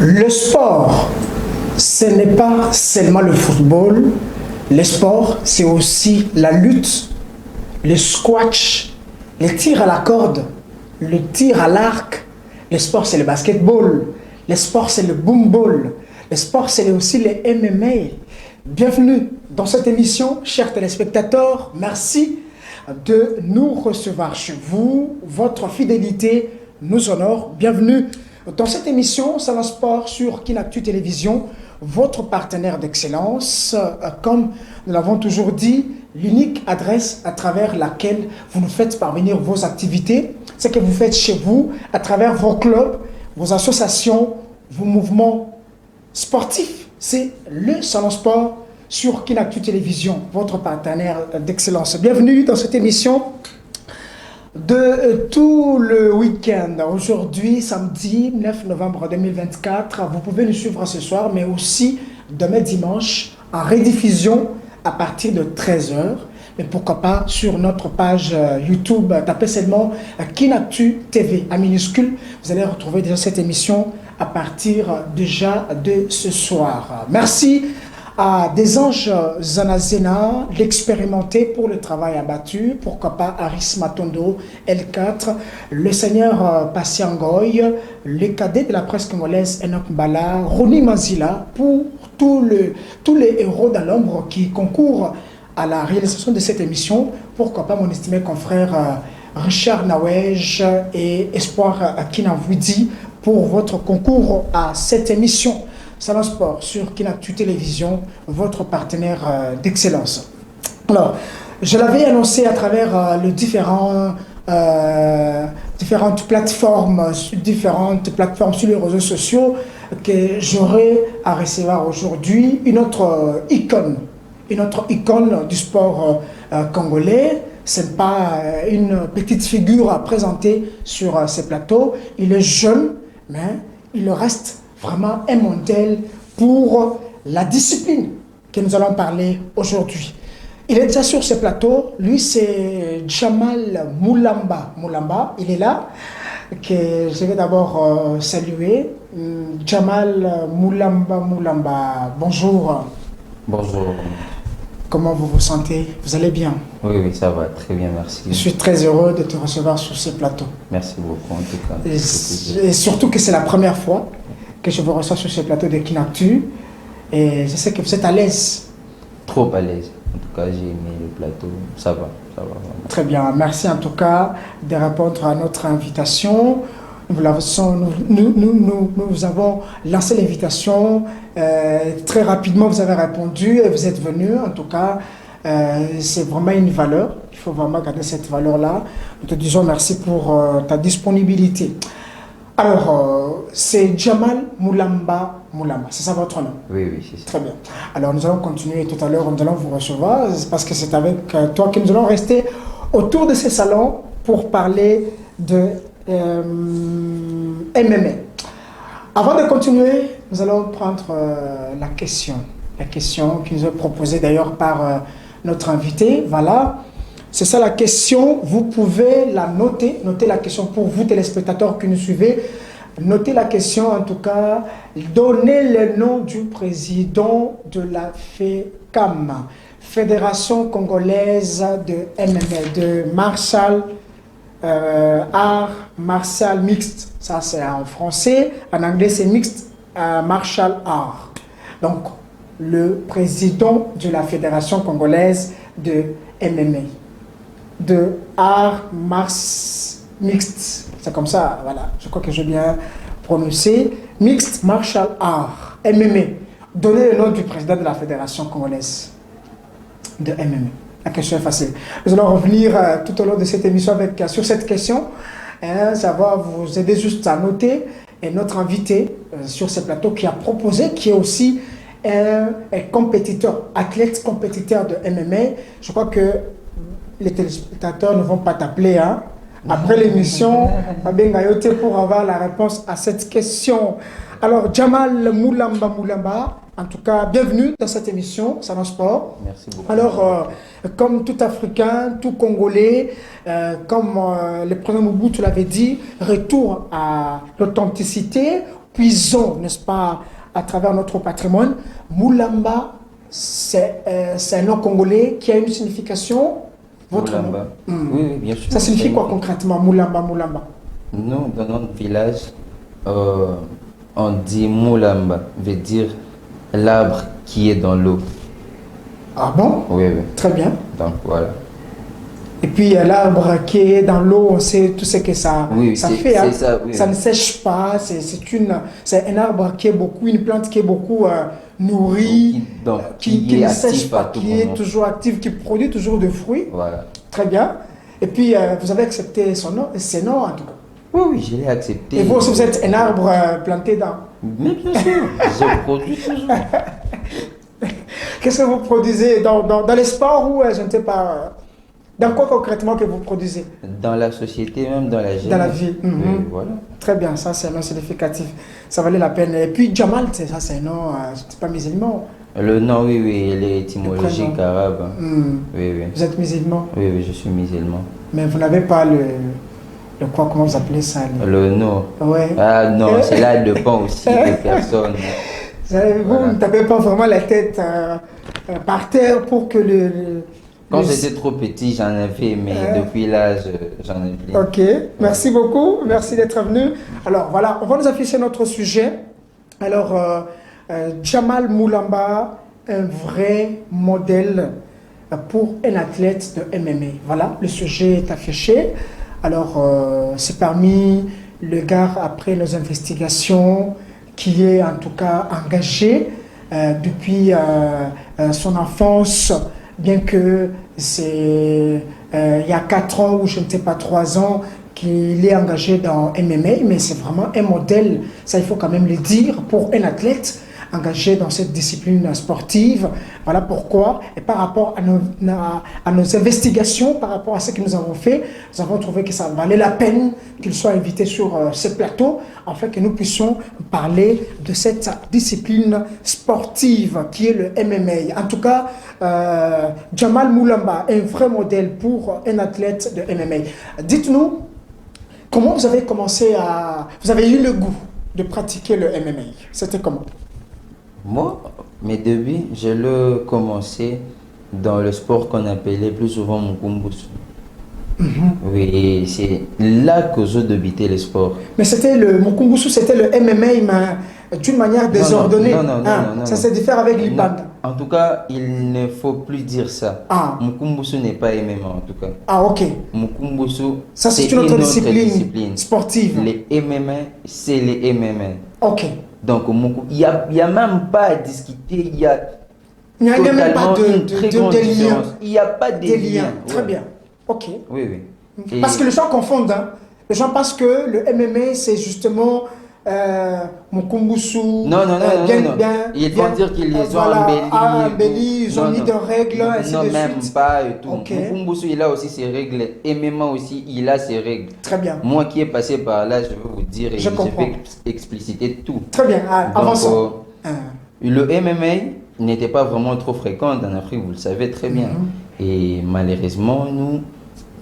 Le sport, ce n'est pas seulement le football. Le sport, c'est aussi la lutte, le squash, les tirs à la corde, le tir à l'arc. Le sport, c'est le basketball. Le sport, c'est le boom ball. Le sport, c'est aussi les MMA. Bienvenue dans cette émission, chers téléspectateurs. Merci de nous recevoir chez vous. Votre fidélité nous honore. Bienvenue dans cette émission, Salon Sport sur Kinactu Télévision, votre partenaire d'excellence. Comme nous l'avons toujours dit, l'unique adresse à travers laquelle vous nous faites parvenir vos activités, c'est que vous faites chez vous, à travers vos clubs, vos associations, vos mouvements sportifs. C'est le Salon Sport sur Kinactu Télévision, votre partenaire d'excellence. Bienvenue dans cette émission de tout le week-end. Aujourd'hui, samedi 9 novembre 2024, vous pouvez nous suivre ce soir, mais aussi demain dimanche, en rediffusion à partir de 13 h. Mais pourquoi pas sur notre page YouTube, tapez seulement Kinactu TV en minuscule. Vous allez retrouver déjà cette émission à partir déjà de ce soir. Merci à des anges Zanazena, l'expérimenté pour le travail abattu, pourquoi pas Aris Matondo, L4, le seigneur Passiangoy, les cadets de la presse congolaise Enoch Mbala, Roni Manzila, pour tous les héros dans l'ombre qui concourent à la réalisation de cette émission, pourquoi pas mon estimé confrère Richard Nawej et Espoir Kinavoudi pour votre concours à cette émission. Salon Sport sur Kinactu Télévision, votre partenaire d'excellence. Alors, je l'avais annoncé à travers les différentes plateformes sur les réseaux sociaux que j'aurais à recevoir aujourd'hui une autre icône du sport congolais. Ce n'est pas une petite figure à présenter sur ces plateaux. Il est jeune, mais il reste vraiment un modèle pour la discipline que nous allons parler aujourd'hui. Il est déjà sur ce plateau. Lui, c'est Jamal Moulamba. Il est là, que je vais d'abord saluer. Jamal Moulamba. Bonjour. Bonjour. Comment vous vous sentez? Vous allez bien? Oui, ça va, très bien, merci. Je suis très heureux de te recevoir sur ce plateau. Merci beaucoup, en tout cas. Et surtout que c'est la première fois que je vous reçois sur ce plateau de Kinactu. Et je sais que vous êtes à l'aise. Trop à l'aise. En tout cas, j'ai aimé le plateau. Ça va vraiment. Très bien. Merci en tout cas de répondre à notre invitation. Nous avons lancé l'invitation. Très rapidement, vous avez répondu et vous êtes venu. En tout cas, c'est vraiment une valeur. Il faut vraiment garder cette valeur-là. Nous te disons merci pour ta disponibilité. Alors, c'est Jamal Moulamba. C'est ça votre nom? Oui, c'est ça. Très bien. Alors, nous allons continuer tout à l'heure. Nous allons vous recevoir parce que c'est avec toi que nous allons rester autour de ces salons pour parler de MMA. Avant de continuer, nous allons prendre la question qui nous est proposée d'ailleurs par notre invité. Voilà, c'est ça la question. Vous pouvez la noter la question pour vous téléspectateurs qui nous suivez. Notez la question en tout cas. Donnez le nom du président de la FECAM, Fédération Congolaise de MMA, de art martial mixte. Ça c'est en français, en anglais c'est mixte martial art. Donc le président de la Fédération Congolaise de MMA, de art mixte. C'est comme ça, voilà. Je crois que j'ai bien prononcé. Mixed martial art, MMA. Donnez le nom du président de la Fédération Congolaise de MMA. La question est facile. Nous allons revenir tout au long de cette émission sur cette question. Ça va vous aider juste à noter. Et notre invité sur ce plateau qui a proposé, qui est aussi un compétiteur, athlète compétiteur de MMA. Je crois que les téléspectateurs ne vont pas t'appeler, hein. Après l'émission, pour avoir la réponse à cette question. Alors, Jamal Moulamba, en tout cas, bienvenue dans cette émission, Salon Sport. Merci beaucoup. Alors, comme tout Africain, tout Congolais, comme le président Mobutu l'avait dit, retour à l'authenticité, puisons, n'est-ce pas, à travers notre patrimoine. Moulamba, c'est un nom congolais qui a une signification. Votre nom. Moulamba. Oui, oui, bien sûr. Ça signifie quoi concrètement, Moulamba, Moulamba? Nous, dans notre village, on dit Moulamba, veut dire l'arbre qui est dans l'eau. Ah bon? Oui, oui. Très bien. Donc voilà. Et puis l'arbre qui est dans l'eau, on sait tout ce que ça, Oui, ça c'est- fait. Hein. c'est ça, oui. Ça ne sèche pas, c'est un arbre qui est beaucoup, une plante qui est beaucoup nourrie, Donc, qui est ne actif sèche à pas, tout qui est moment. toujours active, qui produit toujours de fruits. Voilà. Très bien. Et puis vous avez accepté son nom, ses noms en tout cas. Oui, oui, je l'ai accepté. Et vous aussi, vous êtes un arbre planté dans. Mais bien sûr, je produis toujours. Qu'est-ce que vous produisez dans les sports ou je ne sais pas. Dans quoi concrètement que vous produisez? Dans la société, même dans la jeunesse. Dans la vie. Oui, Mhm. voilà. Très bien, ça c'est un nom significatif. Ça valait la peine. Et puis Jamal, ça c'est un nom, c'est pas musulman. Le nom, oui, oui, il est étymologique prénom. arabe. Hmm. Oui, oui. Vous êtes musulman, Oui, oui, je suis musulman. mais vous n'avez pas le quoi, comment vous appelez ça? Le nom. Ouais. Ah non, cela dépend aussi des personnes. Vous Voilà. ne tapez pas vraiment la tête par terre pour que Quand le- j'étais trop petit, j'en avais, mais depuis là, j'en ai plus. Ok, merci beaucoup, merci d'être venu. Alors voilà, on va nous afficher notre sujet. Alors, Jamal Moulamba, un vrai modèle pour un athlète de MMA. Voilà, le sujet est affiché. Alors, c'est parmi le gars, après nos investigations, qui est en tout cas engagé depuis son enfance, bien que c'est il y a 4 ans ou je ne sais pas 3 ans qu'il est engagé dans MMA, mais c'est vraiment un modèle, ça il faut quand même le dire, pour un athlète engagé dans cette discipline sportive. Voilà pourquoi, et par rapport à nos investigations, par rapport à ce que nous avons fait, nous avons trouvé que ça valait la peine qu'il soit invité sur ce plateau, afin que nous puissions parler de cette discipline sportive qui est le MMA. En tout cas, Jamal Moulamba est un vrai modèle pour un athlète de MMA. Dites-nous, comment vous avez commencé à... Vous avez eu le goût de pratiquer le MMA? C'était comment? Moi, mes débuts, je l'ai commencé dans le sport qu'on appelait plus souvent Mukumbusu. Oui, c'est là que j'ai débuté le sport. Mais c'était le Mukumbusu, c'était le MMA, mais d'une manière désordonnée. Non, non, non, Ah, non, non, ça non. se diffère avec Non, l'Ipanda. en tout cas, il ne faut plus dire ça. Ah. Mukumbusu n'est pas MMA en tout cas. Ah, ok. Mukumbusu, Ça, c'est une autre discipline sportive. Les MMA, c'est les MMA. Ok. Donc, il n'y a même pas à discuter, il y a Il n'y a même totalement pas une très grande de liens. différence. Il n'y a pas de Des liens. liens. Très Ouais. bien. Ok. Oui, oui. Et- Parce que les gens confondent. Hein. Les gens pensent que le MMA, c'est justement Mukumbusu. Non, non, non, bien, non, non. bien, Ils bien, vont dire qu'ils les ont voilà, embellis. ils ont Non, mis non. des règles, ainsi Non, de même suite. pas et tout. Ok. Mukumbusu, il a aussi ses règles. MMA aussi, il a ses règles. Très bien. Moi qui ai passé par là, je vais vous dire et Je je comprends. peux expliciter tout. Très bien. Ah, Donc, avançons. Le MMA n'était pas vraiment trop fréquent en Afrique, vous le savez très bien. Et malheureusement, nous,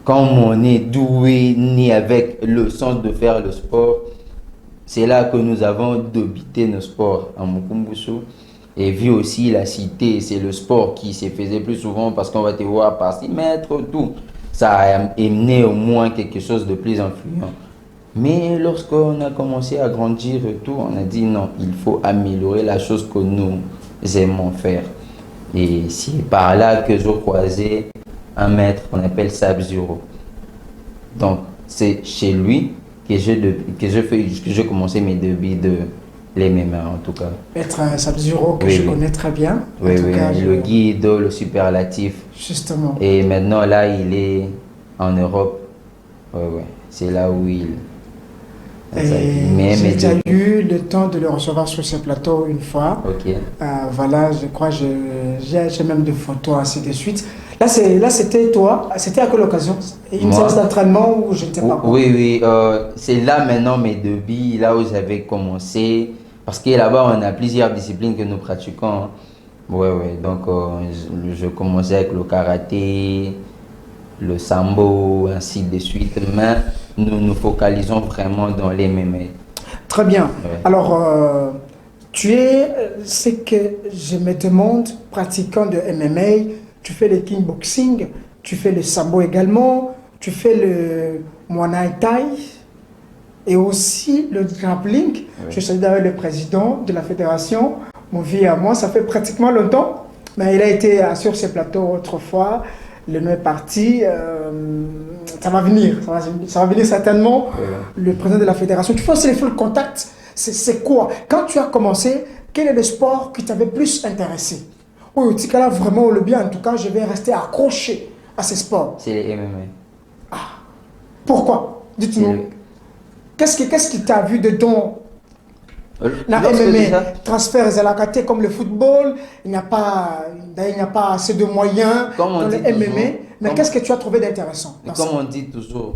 comme on est doué, né avec le sens de faire le sport, c'est là que nous avons débuté nos sports en Mukumbusu. Et vu aussi la cité, c'est le sport qui se faisait plus souvent parce qu'on va te voir par 6 mètres, tout. Ça a amené au moins quelque chose de plus influent. Mais lorsqu'on a commencé à grandir et tout, on a dit non, il faut améliorer la chose que nous aimons faire. Et c'est par là que je croisais un maître qu'on appelle Sub-Zero. Donc, c'est chez lui que j'ai commencé mes débuts de l'MMA en tout cas. Maître Sub-Zero, que Oui, je oui. connais très bien. Oui, en tout oui, cas, le guide, le superlatif. Justement. Et maintenant, là, il est en Europe. Ouais, ouais. C'est là où il. Et Mais j'ai mes déjà débuts. eu le temps de le recevoir sur ce plateau une fois. Ok. Voilà, je crois, j'ai même des photos, ainsi de suite. Là, c'était toi. C'était à quelle occasion? Une Moi? séance d'entraînement ou je ne sais pas quoi. Oui, oui. C'est là maintenant mes débuts, là où j'avais commencé. Parce que là-bas, on a plusieurs disciplines que nous pratiquons. Hein. Ouais, ouais. Donc, je commençais avec le karaté, le sambo, ainsi de suite. Mais nous nous focalisons vraiment dans les MMA. Très bien. Ouais. Alors, tu es, ce que je me demande, pratiquant de MMA, tu fais le kickboxing, tu fais le sambo également, tu fais le muay thai et aussi le grappling. Ouais. Je suis d'ailleurs le président de la fédération. Mon vie à moi, ça fait pratiquement longtemps, mais il a été sur ces plateaux autrefois. Le nom est parti. Ça va venir, ça va venir certainement. Ouais. Le président de la fédération. Tu fais aussi les full contact. C'est quoi? Quand tu as commencé, quel est le sport qui t'avait plus intéressé? Oui, au Tikala, vraiment, le bien, en tout cas, je vais rester accroché à ces sports. C'est les MMA. Pourquoi? C'est Dites-nous. le- Qu'est-ce qui t'a vu dedans? La Lorsque MMA, déjà- transfert Zalakate comme le football, il n'y a pas assez de moyens Comme on dans le dit toujours, MMA. Mais comme- qu'est-ce que tu as trouvé d'intéressant Et dans comme ça? on dit toujours,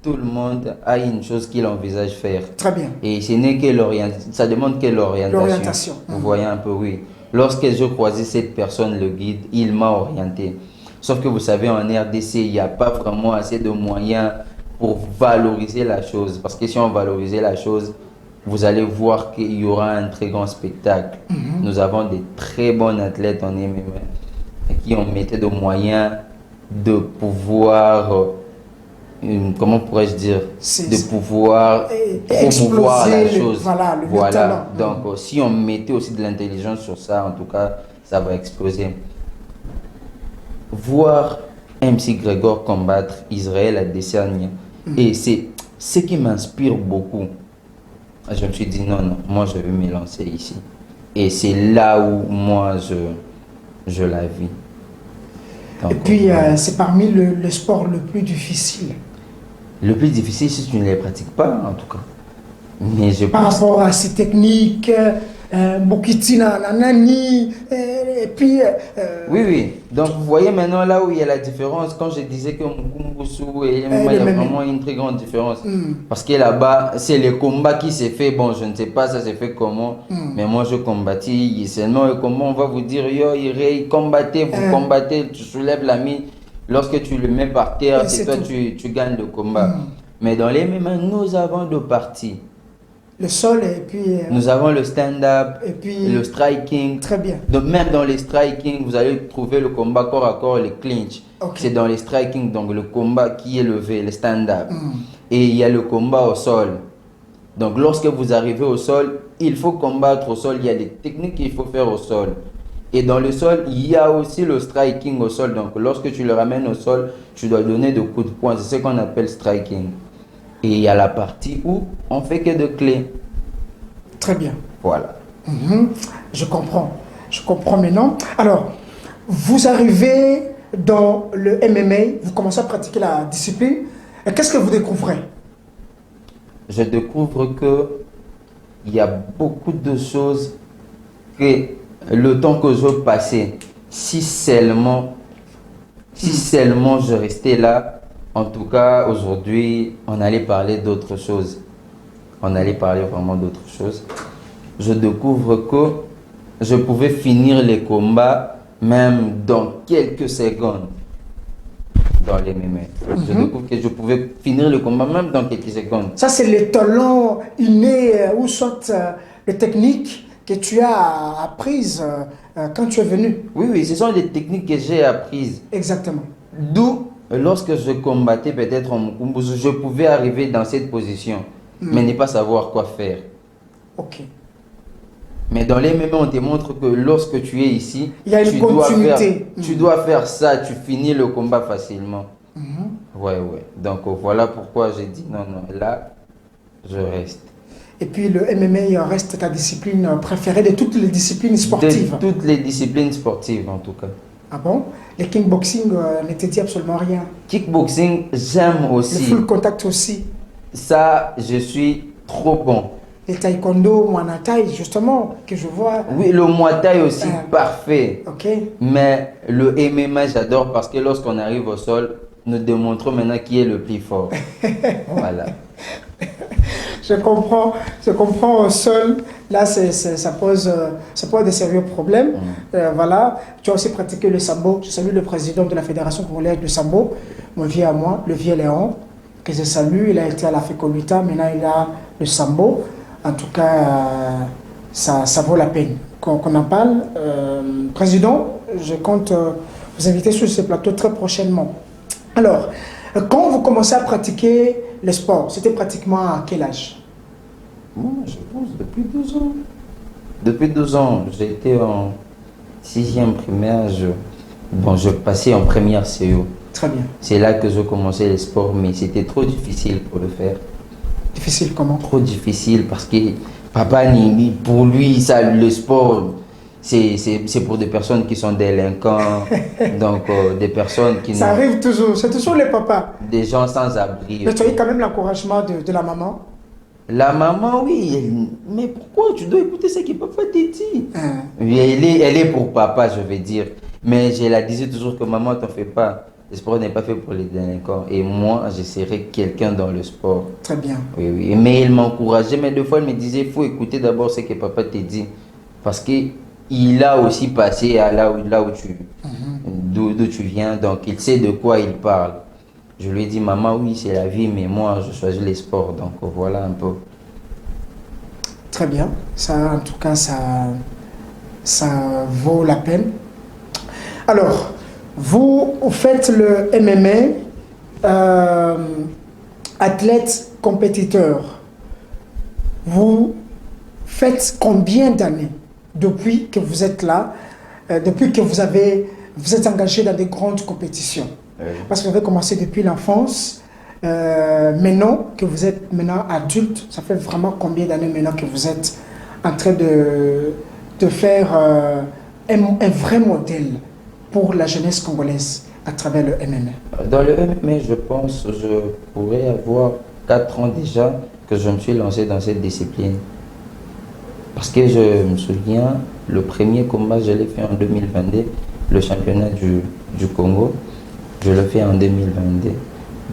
tout le monde a une chose qu'il envisage faire. Très bien. Et ce n'est que l'orientation. Ça demande quelle orientation. L'orientation. Vous voyez un peu, oui. Lorsque je croisais cette personne, le guide, il m'a orienté. Sauf que vous savez, en RDC, il n'y a pas vraiment assez de moyens pour valoriser la chose. Parce que si on valorisait la chose, vous allez voir qu'il y aura un très grand spectacle. Nous avons des très bons athlètes en MMA qui ont mis de moyens de pouvoir, comment pourrais-je dire, C'est- de pouvoir Et promouvoir la exploser chose. voilà, le Voilà. talent. Donc, si on mettait aussi de l'intelligence sur ça, en tout cas, ça va exploser. Voir MC Gregor combattre Israël Adesanya, et c'est ce qui m'inspire beaucoup. Je me suis dit non, non, moi je vais me lancer ici. Et c'est là où moi je la vis. Donc, Et puis, voilà. c'est parmi le sport le plus difficile. Le plus difficile, si tu ne les pratiques pas, en tout cas. Mais je Par pense. rapport à ces techniques, Bokitina, Nanani, et puis... Oui, oui. Donc, vous voyez maintenant là où il y a la différence. Quand je disais que Mukumbusu et MMA, il y a les mêmes. vraiment une très grande différence. Parce que là-bas, c'est le combat qui s'est fait. Bon, je ne sais pas ça s'est fait comment. Mais moi, je combattis. Seulement, le combat, on va vous dire, yo, combattez, vous combattez, tu soulèves la mine. Lorsque tu le mets par terre, Et c'est c'est toi, tout. tu gagnes le combat. Mais dans les MMA, nous avons deux parties. Le sol, et puis... Nous avons le stand-up, et puis... le striking. Très bien. Donc même dans les striking, vous allez trouver le combat corps à corps, le clinch. Ok. C'est dans les striking, donc le combat qui est levé, le stand-up. Et il y a le combat au sol. Donc lorsque vous arrivez au sol, il faut combattre au sol. Il y a des techniques qu'il faut faire au sol. Et dans le sol, il y a aussi le striking au sol. Donc lorsque tu le ramènes au sol, tu dois donner de coups de poing. C'est ce qu'on appelle striking. Et il y a la partie où on fait que de clés. Très bien. Voilà. Je comprends. Je comprends maintenant. Alors, vous arrivez dans le MMA, vous commencez à pratiquer la discipline. Et qu'est-ce que vous découvrez? Je découvre que il y a beaucoup de choses que le temps que je passais, si seulement je restais là, en tout cas aujourd'hui, on allait parler d'autre chose. On allait parler vraiment d'autre chose. Je découvre que je pouvais finir les combats même dans quelques secondes dans les MMA. Je découvre que je pouvais finir le combat même dans quelques secondes. Ça, c'est les talents innés ou soit les techniques que tu as apprises quand tu es venu. Oui, oui, ce sont des techniques que j'ai apprises. Exactement. D'où, lorsque je combattais peut-être en Mukumbusu, je pouvais arriver dans cette position, mais ne pas savoir quoi faire. Ok. Mais dans les MMA, on te montre que lorsque tu es ici, Il y a une tu continuité. tu dois faire ça, tu finis le combat facilement. Ouais, ouais. Donc voilà pourquoi j'ai dit non, non, là, je reste. Et puis le MMA reste ta discipline préférée de toutes les disciplines sportives. De toutes les disciplines sportives en tout cas. Ah bon? Le kickboxing ne te dit absolument rien. Kickboxing, j'aime Le aussi. full contact aussi. Ça, je suis trop bon. Le taekwondo, muay thai, justement, que je vois. Oui, le Muay Thai aussi, parfait. Ok. Mais le MMA, j'adore parce que lorsqu'on arrive au sol, nous démontrons maintenant qui est le plus fort. Voilà. Je comprends seul. Là, ça pose de sérieux problèmes. Voilà. Tu as aussi pratiqué le sambo. Je salue le président de la Fédération congolaise de sambo, mon vieux à moi, le vieux Léon, que je salue. Il a été à la FECOLUTA, maintenant il a le sambo. En tout cas, ça vaut la peine qu'on en parle. Président, je compte vous inviter sur ce plateau très prochainement. Alors, quand vous commencez à pratiquer le sport, c'était pratiquement à quel âge? Moi, je pense depuis 12 ans. Depuis 12 ans, j'étais en sixième primaire. Je passais en première CO. Très bien. C'est là que je commençais le sport, mais c'était trop difficile pour le faire. Difficile comment? Trop difficile parce que papa, pour lui, ça, le sport, c'est pour des personnes qui sont délinquants, donc des personnes qui Ça arrive toujours, c'est toujours les papas. Des gens sans abri. Mais tu as eu quand même l'encouragement de la maman? La maman, oui, mais pourquoi tu dois écouter ce que papa te dit? Hein. Oui, elle est pour papa, je vais dire. Mais je la disais toujours que maman, t'en fais pas. Le sport n'est pas fait pour les délinquants. Et moi, je serais quelqu'un dans le sport. Très bien. Oui, oui. Mais il m'encourageait. Mais deux fois, il me disait, il faut écouter d'abord ce que papa te dit. Parce qu'il a aussi passé à là où d'où tu viens. Donc, il sait de quoi il parle. Je lui ai dit, maman, oui, c'est la vie, mais moi, je choisis les sports. Donc, voilà un peu. Très bien. Ça, en tout cas, ça vaut la peine. Alors, vous faites le MMA, athlète compétiteur. Vous faites combien d'années depuis que vous êtes là, depuis que vous êtes engagé dans des grandes compétitions? Parce que vous avez commencé depuis l'enfance. Maintenant que vous êtes adulte, ça fait vraiment combien d'années maintenant que vous êtes en train de faire un vrai modèle pour la jeunesse congolaise à travers le MMA? Dans le MMA, je pense que je pourrais avoir 4 ans déjà que je me suis lancé dans cette discipline. Parce que je me souviens, le premier combat, je l'ai fait en 2022, le championnat du Congo. Je le fais en 2022,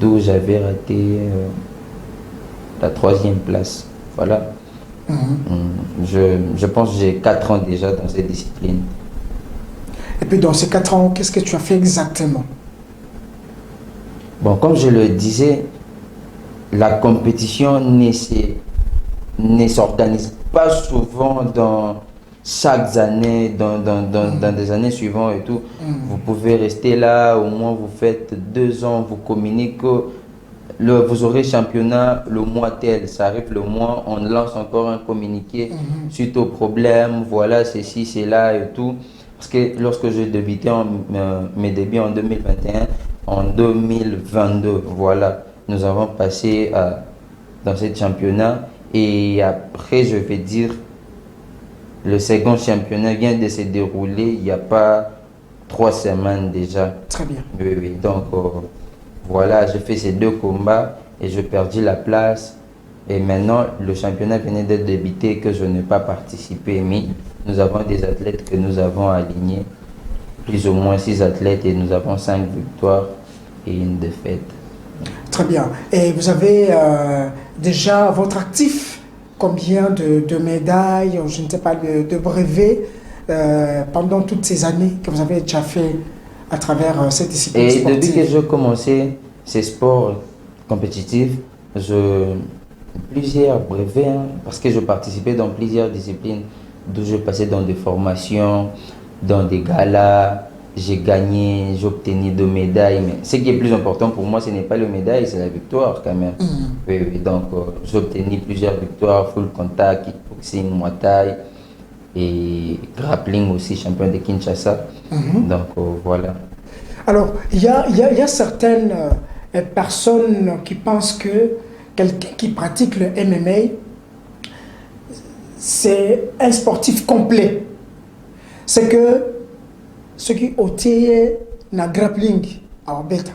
d'où j'avais raté la 3e place. Voilà. Je pense que j'ai 4 ans déjà dans cette discipline. Et puis dans ces 4 ans, qu'est-ce que tu as fait exactement? Bon, comme je le disais, la compétition ne s'organise pas souvent dans chaque année, dans des années suivantes et tout. Vous pouvez rester là, au moins vous faites 2 ans, vous communiquez, vous aurez championnat le mois tel, ça arrive le mois, on lance encore un communiqué suite au problème, voilà, ceci, c'est là et tout. Parce que lorsque j'ai débuté mes débuts en 2021, en 2022, voilà, nous avons passé dans ce championnat. Et après, je vais dire, le second championnat vient de se dérouler il n'y a pas 3 semaines déjà. Très bien. Oui, oui. Donc, voilà, j'ai fait ces 2 combats et j'ai perdu la place. Et maintenant, le championnat venait de débuter que je n'ai pas participé. Mais nous avons des athlètes que nous avons alignés, plus ou moins 6 athlètes, et nous avons 5 victoires et une défaite. Très bien. Et vous avez déjà à votre actif combien de médailles, je ne sais pas, de brevets pendant toutes ces années que vous avez déjà fait à travers cette discipline sportive? Et depuis que j'ai commencé ces sports compétitifs, plusieurs brevets, parce que je participais dans plusieurs disciplines, d'où je passais dans des formations, dans des galas. J'ai gagné, j'ai obtenu 2 médailles, mais ce qui est plus important pour moi, ce n'est pas le médaille, c'est la victoire quand même. Oui, oui, donc j'ai obtenu plusieurs victoires, full contact, kickboxing, muay thai et grappling aussi, champion de Kinshasa. Donc voilà. Alors, il y a certaines personnes qui pensent que quelqu'un qui pratique le MMA, c'est un sportif complet. C'est que ceux qui ont été na grappling à Obeta,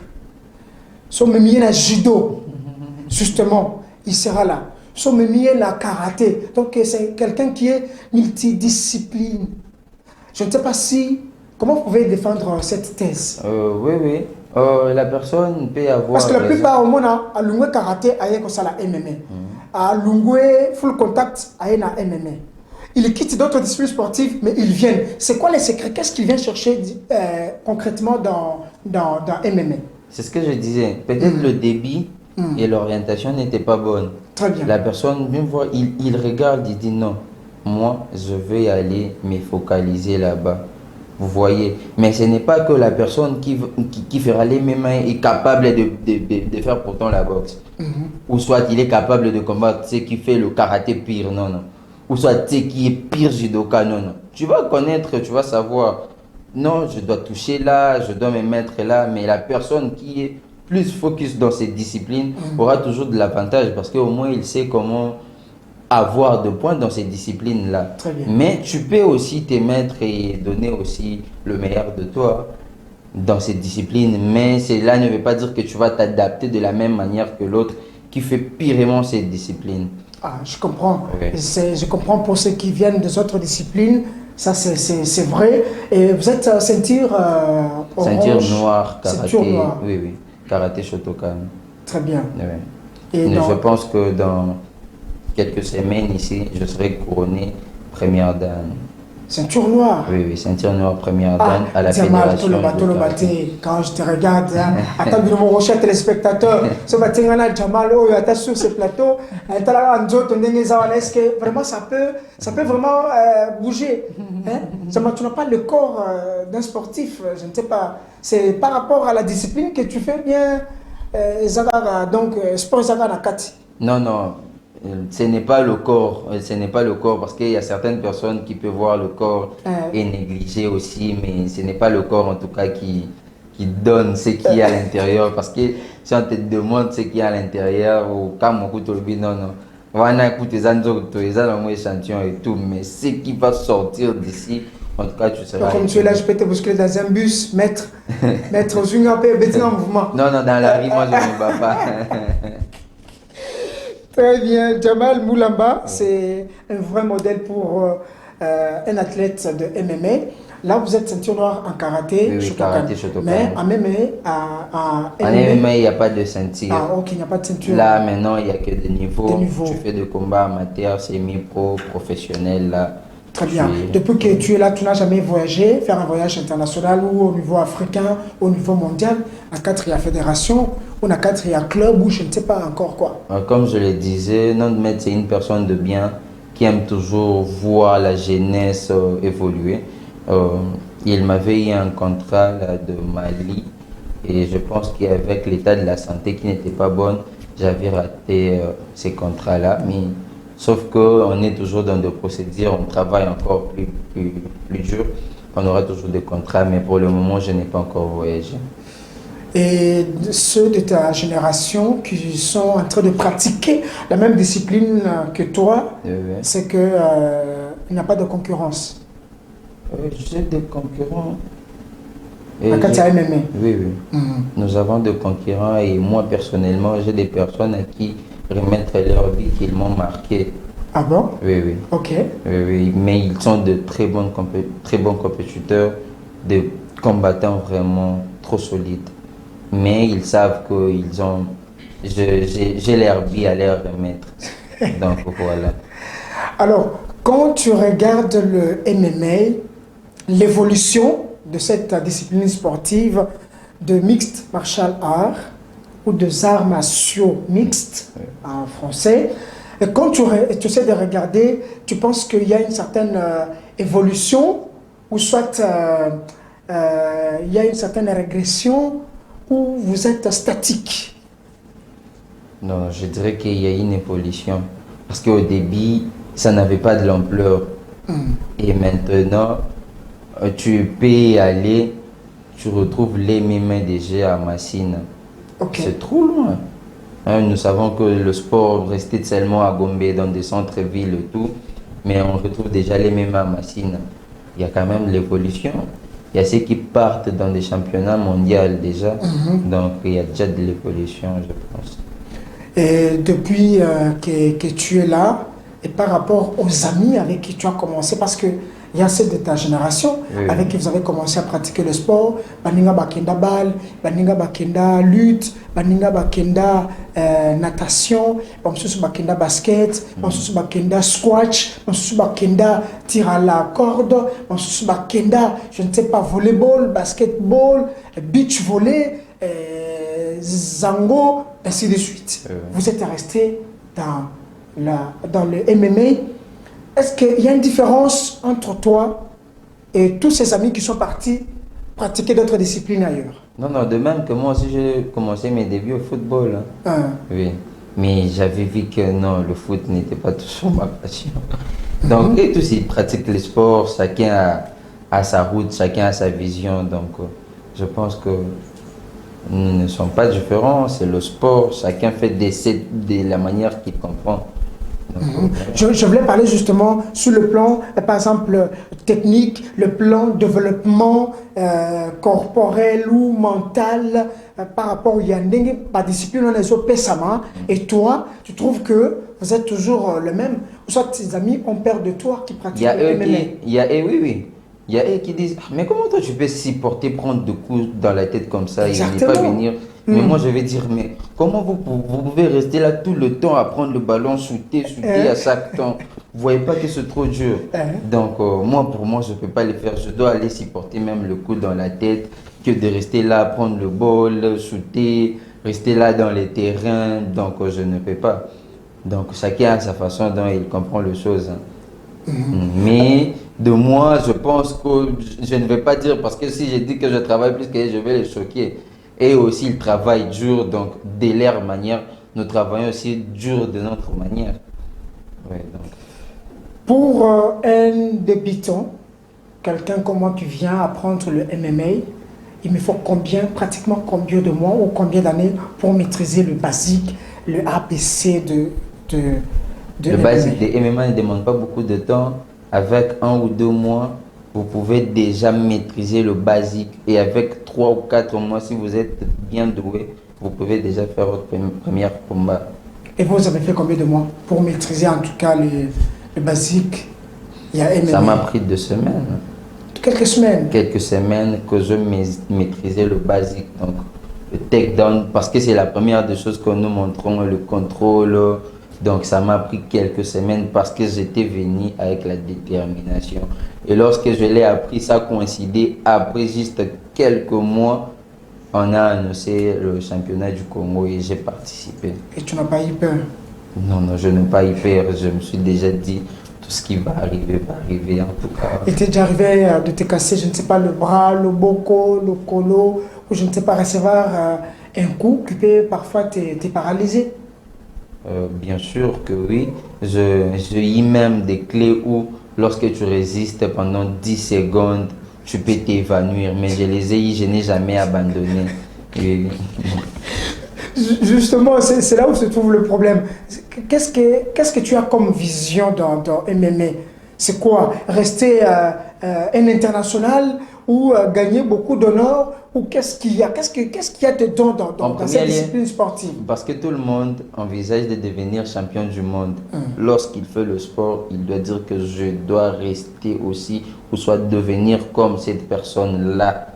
sont même na judo, justement, il sera là. Sont même na karaté. Donc c'est quelqu'un qui est multidiscipline. Je ne sais pas si, comment vous pouvez défendre cette thèse? Oui, oui. La personne peut avoir. Parce que la plupart au monde a l'ungwe karaté aye comme ça la MMA. A l'ungwe full contact aye na MMA. Ils quittent d'autres disciplines sportives, mais ils viennent. C'est quoi les secrets? Qu'est-ce qu'ils viennent chercher concrètement dans MMA? C'est ce que je disais. Peut-être le débit et l'orientation n'étaient pas bonnes. Très bien. La personne, même voit, il regarde, il dit non, moi, je vais aller me focaliser là-bas. Vous voyez, mais ce n'est pas que la personne qui fera les mêmes mains est capable de faire pourtant la boxe. Ou soit il est capable de combattre, ce qui fait le karaté pire, non, non. Ou soit ce qui est pire judoka, non, non. Tu vas connaître, tu vas savoir, non, je dois toucher là, je dois me mettre là, mais la personne qui est plus focus dans cette discipline aura toujours de l'avantage parce qu'au moins il sait comment avoir de points dans ces disciplines-là. Très bien. Mais tu peux aussi te mettre et donner aussi le meilleur de toi dans cette discipline. Mais cela ne veut pas dire que tu vas t'adapter de la même manière que l'autre qui fait pirement cette discipline. Ah, je comprends. Oui. Je comprends pour ceux qui viennent des autres disciplines. Ça, c'est vrai. Et vous êtes ceinture Ceinture orange, noire, karaté. ceinture noire. Oui, oui. Karaté Shotokan. Très bien. Oui. Et Mais dans- je pense que dans quelques semaines ici, je serai couronné première dan. Ceinture noire. Oui, oui, ceinture noire première Ah, dan à la Diamal, fédération. Tolo de karaté. Baté, quand je te regarde, hein, attends, mon cher téléspectateur, ce matin, on a Jamal, oh, attends sur ce plateau, est-ce que vraiment ça peut vraiment bouger, hein? Tu n'as pas le corps d'un sportif, je ne sais pas, c'est par rapport à la discipline que tu fais bien, Zagara, donc sport Zagara Kati. Non, non, ce n'est pas le corps. Ce n'est pas le corps parce qu'il y a certaines personnes qui peuvent voir le corps et négliger aussi, mais ce n'est pas le corps en tout cas qui donne ce qu'il y a à l'intérieur. Parce que si on te demande ce qu'il y a à l'intérieur, ou quand on écoute le non, non. On va écouter les échantillons et tout, mais ce qui va sortir d'ici, en tout cas, tu seras. Comme tu es là, je peux te bousculer dans un bus, mettre aux unions, en mouvement. Non, non, dans la vie, moi, je ne me bats pas. Très bien, Jamal Moulamba, c'est un vrai modèle pour un athlète de MMA. Là, vous êtes ceinture noire en karaté, Oui, oui, Shotokan. karaté, Shotokan. Mais en MMA, En MMA, il n'y a pas de ceinture. Ah, ok, il n'y a pas de ceinture. Là, maintenant, il n'y a que des niveaux. Des niveaux. Tu fais des combats amateurs, semi-pro, professionnels. Là. Très bien. Tu- Depuis que tu es là, tu n'as jamais voyagé, faire un voyage international ou au niveau africain, au niveau mondial. À 4, il y a fédération, ou à 4, il y a club, ou je ne sais pas encore quoi. Comme je le disais, notre maître, c'est une personne de bien qui aime toujours voir la jeunesse évoluer. Il m'avait eu un contrat là, de Mali et je pense qu'avec l'état de la santé qui n'était pas bonne, j'avais raté ces contrats-là. Mais sauf qu'on est toujours dans des procédures, on travaille encore plus dur. On aura toujours des contrats, mais pour le moment, je n'ai pas encore voyagé. Et ceux de ta génération qui sont en train de pratiquer la même discipline que toi, c'est qu'il n'y a pas de concurrence. J'ai des concurrents. Quand tu as MMA. Oui, oui. Nous avons des concurrents et moi personnellement, j'ai des personnes à qui remettre leur vie qu'ils m'ont marqué. Ah bon? Oui, oui. Ok. Oui, oui. Mais ils sont de très bons compétiteurs, des combattants vraiment trop solides. Mais ils savent qu'ils ont. J'ai leur vie à leur remettre. Donc voilà. Alors, quand tu regardes le MMA, l'évolution de cette discipline sportive de mixed martial art ou de arts martiaux mixtes en français, et quand tu essaies de regarder, tu penses qu'il y a une certaine évolution ou soit il y a une certaine régression ou vous êtes statique? Non, je dirais qu'il y a une évolution. Parce qu'au début, ça n'avait pas de l'ampleur. Et maintenant, tu peux y aller, tu retrouves les mêmes déjà à Massine. Okay. C'est trop loin. Nous savons que le sport restait seulement à Gombe, dans des centres-villes et tout, mais on retrouve déjà les mêmes à Massine. Il y a quand même l'évolution. Il y a ceux qui partent dans des championnats mondiaux déjà, donc il y a déjà de l'évolution, je pense. Et depuis que tu es là, et par rapport aux amis avec qui tu as commencé, parce qu'il y a ceux de ta génération avec qui vous avez commencé à pratiquer le sport, Baninga Bakenda Ball, Baninga Bakenda lutte, Baninga Bakenda natation, Bamsusu Bakenda basket, Bamsusu Bakenda squash, Bamsusu Bakenda tir à la corde, Bamsusu Bakenda, je ne sais pas, volleyball, basketball, beach volley, zango, ainsi de suite. Vous êtes resté dans le MMA. Est-ce qu'il y a une différence entre toi et tous ces amis qui sont partis pratiquer d'autres disciplines ailleurs? Non, non, de même que moi aussi, j'ai commencé mes débuts au football. Hein. Hein. Oui. Mais j'avais vu que non, le foot n'était pas toujours ma passion. Donc, et tous ils pratiquent les sports, chacun a sa route, chacun a sa vision. Donc, je pense que nous ne sommes pas différents, c'est le sport, chacun fait de la manière qu'il comprend. Donc, Je voulais parler justement sur le plan, par exemple, technique, le plan développement corporel ou mental par rapport au Yandeng, par discipline, on est au Pessama. Et toi, tu trouves que vous êtes toujours le même? Ou soit tes amis ont peur de toi qui il pratiquent y a le eux MMA? qui, il y a eux, oui, oui. Il y a eux qui disent, ah, mais comment toi tu peux supporter prendre des coups dans la tête comme ça et ne pas Exactement. venir. Mais moi je vais dire, mais comment vous pouvez rester là tout le temps à prendre le ballon, shooter à chaque temps. Vous voyez pas que c'est trop dur. Donc moi pour moi je peux pas le faire. Je dois aller supporter même le coup dans la tête que de rester là, prendre le ball, shooter, rester là dans les terrains. Donc je ne peux pas. Donc chacun a sa façon dont il comprend les choses. Hein. Mais de moi, je pense que je ne vais pas dire parce que si je dis que je travaille plus que je vais les choquer. Et aussi, ils travaillent dur, donc de leur manière, nous travaillons aussi dur de notre manière. Ouais, donc. Pour un débutant, quelqu'un comme moi qui vient apprendre le MMA, il me faut pratiquement combien de mois ou combien d'années pour maîtriser le basique, le ABC de Le MMA? basique des MMA ne demande pas beaucoup de temps. Avec 1 ou 2 mois, vous pouvez déjà maîtriser le basique. Et avec 3 ou 4 mois, si vous êtes bien doué, vous pouvez déjà faire votre premier combat. Et vous avez fait combien de mois pour maîtriser en tout cas le basique? Il y a MMA. Ça m'a pris 2 semaines. Quelques semaines. Quelques semaines que je maîtrisais le basique. Donc, le takedown, parce que c'est la première des choses que nous montrons, le contrôle. Donc, ça m'a pris quelques semaines parce que j'étais venu avec la détermination. Et lorsque je l'ai appris, ça coïncidait après juste quelques mois. On a annoncé le championnat du Congo et j'ai participé. Et tu n'as pas eu peur? Non, non, je n'ai pas eu peur. Je me suis déjà dit, tout ce qui va arriver en tout cas. Et tu es déjà arrivé de te casser, je ne sais pas, le bras, le boko, le colo, ou je ne sais pas, recevoir un coup qui peut parfois te paralyser? Bien sûr que oui. J'ai eu même des clés où, lorsque tu résistes pendant 10 secondes, tu peux t'évanouir. Mais je les ai eu, je n'ai jamais abandonné. Et Justement, c'est là où se trouve le problème. Qu'est-ce que tu as comme vision dans MMA? C'est quoi? Rester un international ou gagner beaucoup d'honneur? Ou qu'est-ce qu'il y a? Qu'est-ce qu'il y a dedans dans cette discipline sportive? parce que tout le monde envisage de devenir champion du monde. Lorsqu'il fait le sport, il doit dire que je dois rester aussi ou soit devenir comme cette personne-là.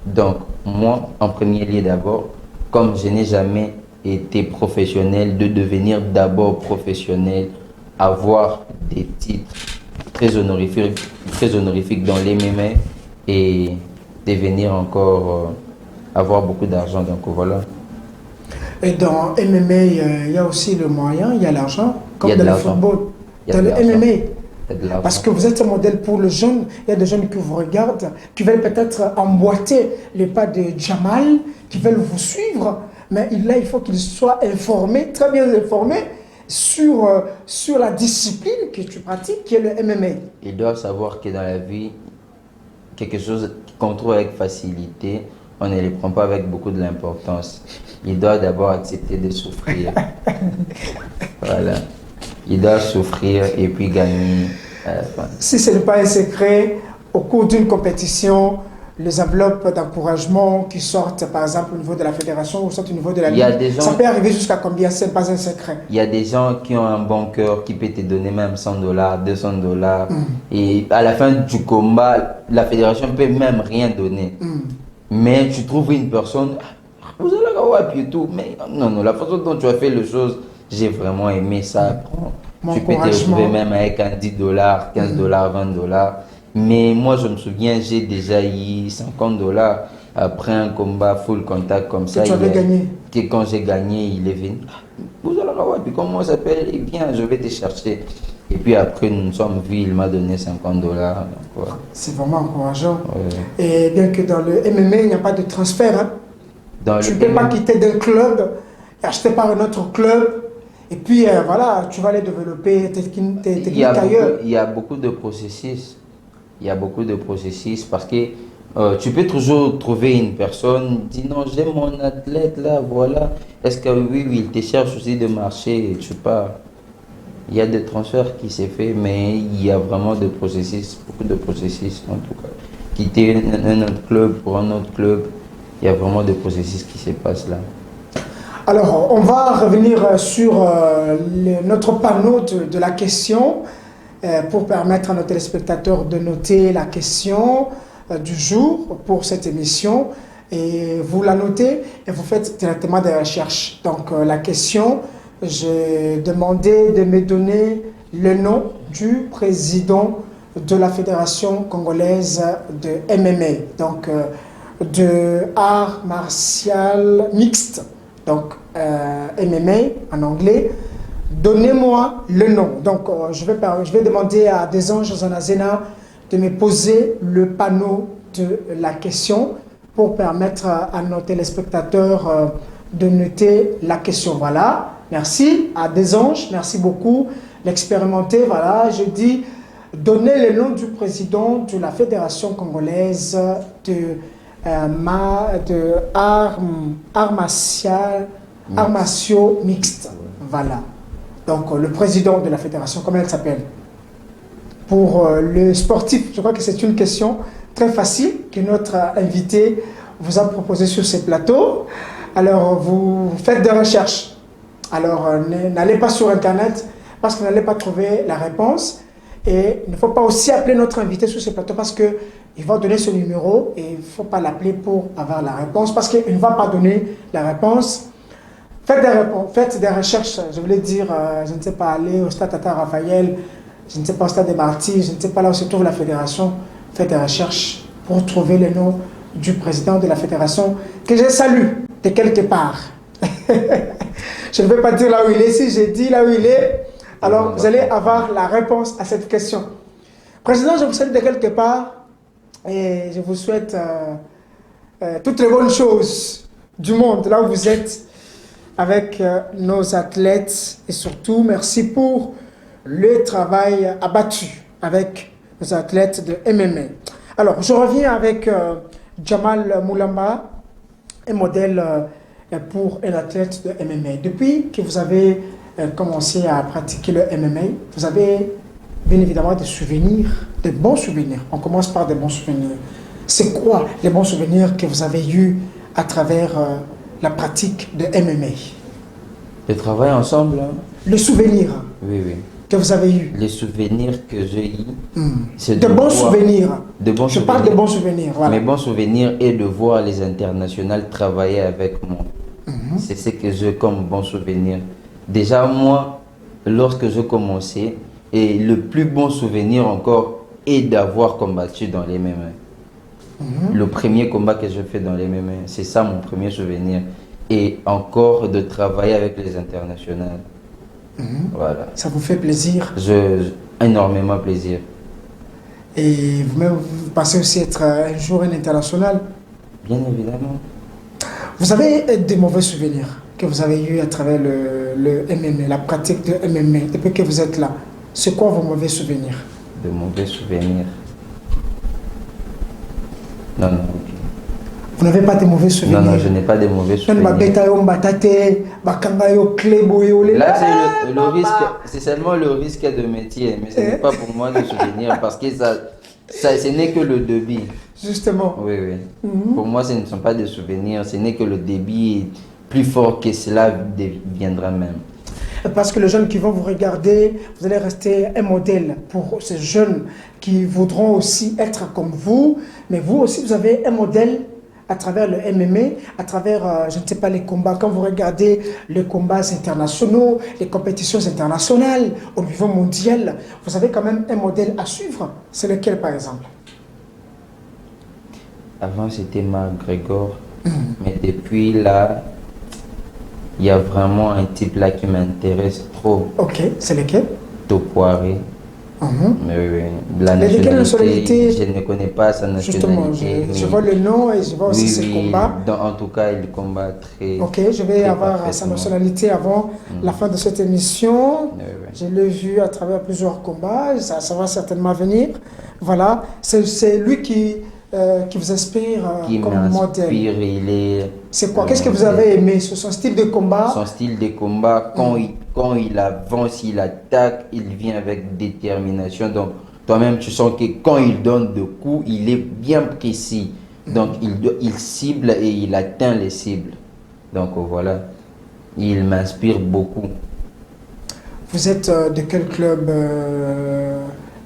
Donc, moi, en premier lieu d'abord, comme je n'ai jamais été professionnel, de devenir d'abord professionnel, avoir des titres très honorifiques dans l'MMA et devenir encore, avoir beaucoup d'argent. Donc voilà. Et dans MMA, il y a aussi le moyen, il y a l'argent, comme dans le football. Dans le MMA, parce que vous êtes un modèle pour le jeune, il y a des jeunes qui vous regardent, qui veulent peut-être emboîter les pas de Jamal, qui veulent vous suivre, mais là, il faut qu'ils soient informés, très bien informés, sur la discipline que tu pratiques, qui est le MMA. Ils doivent savoir que dans la vie, quelque chose qu'on trouve avec facilité, on ne les prend pas avec beaucoup de l'importance. Ils doivent d'abord accepter de souffrir. Voilà. Ils doivent souffrir et puis gagner à la fin. Si ce n'est pas un secret, au cours d'une compétition, les enveloppes d'encouragement qui sortent, par exemple, au niveau de la fédération ou soit au niveau de la ligue, ça peut arriver jusqu'à combien? Ce n'est pas un secret. Il y a des gens qui ont un bon cœur qui peut te donner même $100, $200. Et à la fin du combat, la fédération ne peut même rien donner. Mais tu trouves une personne, vous allez avoir et tout. Mais non, la façon dont tu as fait les choses, j'ai vraiment aimé ça. Tu peux te retrouver même avec un $10, $15, $20. Mais moi, je me souviens, j'ai déjà eu $50 après un combat full contact comme ça. Que tu avais gagné. Que quand j'ai gagné, il est venu. Vous allez Alors, ouais, puis comment on s'appelle? Eh bien, je vais te chercher. Et puis après, nous nous sommes vus, il m'a donné $50. Donc, ouais. C'est vraiment encourageant. Ouais. Et bien que dans le MMA, il n'y a pas de transfert. Hein. Dans Tu le ne peux pas MMA, quitter d'un club et acheter par un autre club. Et puis voilà, tu vas aller développer tes techniques ailleurs. il y a beaucoup de processus. Il y a beaucoup de processus parce que tu peux toujours trouver une personne, dis non, j'aime mon athlète là, voilà. Est-ce que oui, il te cherche aussi de marché et tu pars. Il y a des transferts qui s'est fait, mais il y a vraiment des processus, beaucoup de processus en tout cas. Quitter un autre club pour un autre club, il y a vraiment des processus qui se passent là. Alors, on va revenir sur notre panneau de la question pour permettre à nos téléspectateurs de noter la question du jour pour cette émission. Et vous la notez et vous faites directement des recherches. Donc, la question, j'ai demandé de me donner le nom du président de la Fédération congolaise de MMA, donc de art martial mixte. Donc, MMA en anglais. Donnez-moi le nom. Donc, je vais demander à Desange Zanazena de me poser le panneau de la question pour permettre à nos téléspectateurs de noter la question. Voilà. Merci à Desange. Merci beaucoup. L'expérimenté, voilà. Je dis, donnez le nom du président de la Fédération congolaise de arts martiaux mixtes. Voilà. Donc, le président de la fédération, comment elle s'appelle? Pour le sportif, je crois que c'est une question très facile que notre invité vous a proposé sur ce plateau. Alors, vous faites des recherches. Alors, n'allez pas sur Internet parce que vous n'allez pas trouver la réponse. Et il ne faut pas aussi appeler notre invité sur ce plateau parce qu'il va donner ce numéro et il ne faut pas l'appeler pour avoir la réponse parce qu'il ne va pas donner la réponse. Faites des recherches, je voulais dire, je ne sais pas, aller au stade Tata Raphaël, je ne sais pas, au stade des Martyrs, je ne sais pas là où se trouve la fédération. Faites des recherches pour trouver le nom du président de la fédération que je salue de quelque part. Je ne vais pas dire là où il est, si j'ai dit là où il est. Alors, vous allez avoir la réponse à cette question. Président, je vous salue de quelque part et je vous souhaite toutes les bonnes choses du monde, là où vous êtes, avec nos athlètes. Et surtout, merci pour le travail abattu avec nos athlètes de MMA. Alors, je reviens avec Jamal Moulamba, un modèle pour un athlète de MMA. Depuis que vous avez commencé à pratiquer le MMA, vous avez bien évidemment des souvenirs, des bons souvenirs. On commence par des bons souvenirs. C'est quoi les bons souvenirs que vous avez eus à travers la pratique de MMA? Le travail ensemble, hein? Le souvenir Oui, oui. que vous avez eu. Les souvenirs que j'ai eus, c'est De bons souvenirs. De bons Je parle de bons souvenirs. Voilà. Mes bons souvenirs est de voir les internationales travailler avec moi. C'est ce que j'ai comme bon souvenir. Déjà, moi, lorsque je commençais, et le plus bon souvenir encore est d'avoir combattu dans les MMA. Le premier combat que je fais dans les MMA, c'est ça mon premier souvenir. Et encore de travailler avec les internationales. Voilà. Ça vous fait plaisir? Énormément plaisir. Et vous-même, vous pensez aussi être un jour un international? Bien évidemment. Vous avez des mauvais souvenirs que vous avez eu à travers le MMA, la pratique de MMA, depuis que vous êtes là. C'est quoi vos mauvais souvenirs? De mauvais souvenirs? Non, non. Vous n'avez pas de mauvais souvenirs? Non, non, je n'ai pas de mauvais souvenirs. Là, c'est le risque, c'est seulement le risque de métier, mais ce n'est pas pour moi de souvenirs parce que ce n'est que le débit. Justement. Oui, oui. Pour moi, ce ne sont pas des souvenirs, ce n'est que le débit plus fort que cela deviendra même. Parce que les jeunes qui vont vous regarder, vous allez rester un modèle pour ces jeunes qui voudront aussi être comme vous, mais vous aussi, vous avez un modèle à travers le MMA, à travers, je ne sais pas, les combats. Quand vous regardez les combats internationaux, les compétitions internationales au niveau mondial, vous avez quand même un modèle à suivre. C'est lequel, par exemple? Avant, c'était McGregor, mais depuis là, Il y a vraiment un type là qui m'intéresse trop, Ok, c'est lesquels? Topoiré. Mhm. Mais oui, oui. La Mais lesquelles nationalité, nationalités? je ne connais pas sa Justement, nationalité, je mais vois le nom et je vois aussi oui, ses oui, combats. en tout cas, il combat très, Ok, je vais très avoir sa parfaitement. nationalité avant la Mhm. fin de cette émission. Oui, oui. Je l'ai vu à travers plusieurs combats, ça va certainement venir. Voilà, c'est lui qui vous inspire Qui comme modèle. m'inspire, il est C'est quoi? le Qu'est-ce que vous modèle. avez aimé sur son style de combat? Son style de combat, quand il avance, il attaque, il vient avec détermination. Donc, toi-même, tu sens que quand il donne de coups, il est bien précis. Donc, il cible et il atteint les cibles. Donc, voilà, il m'inspire beaucoup. Vous êtes de quel club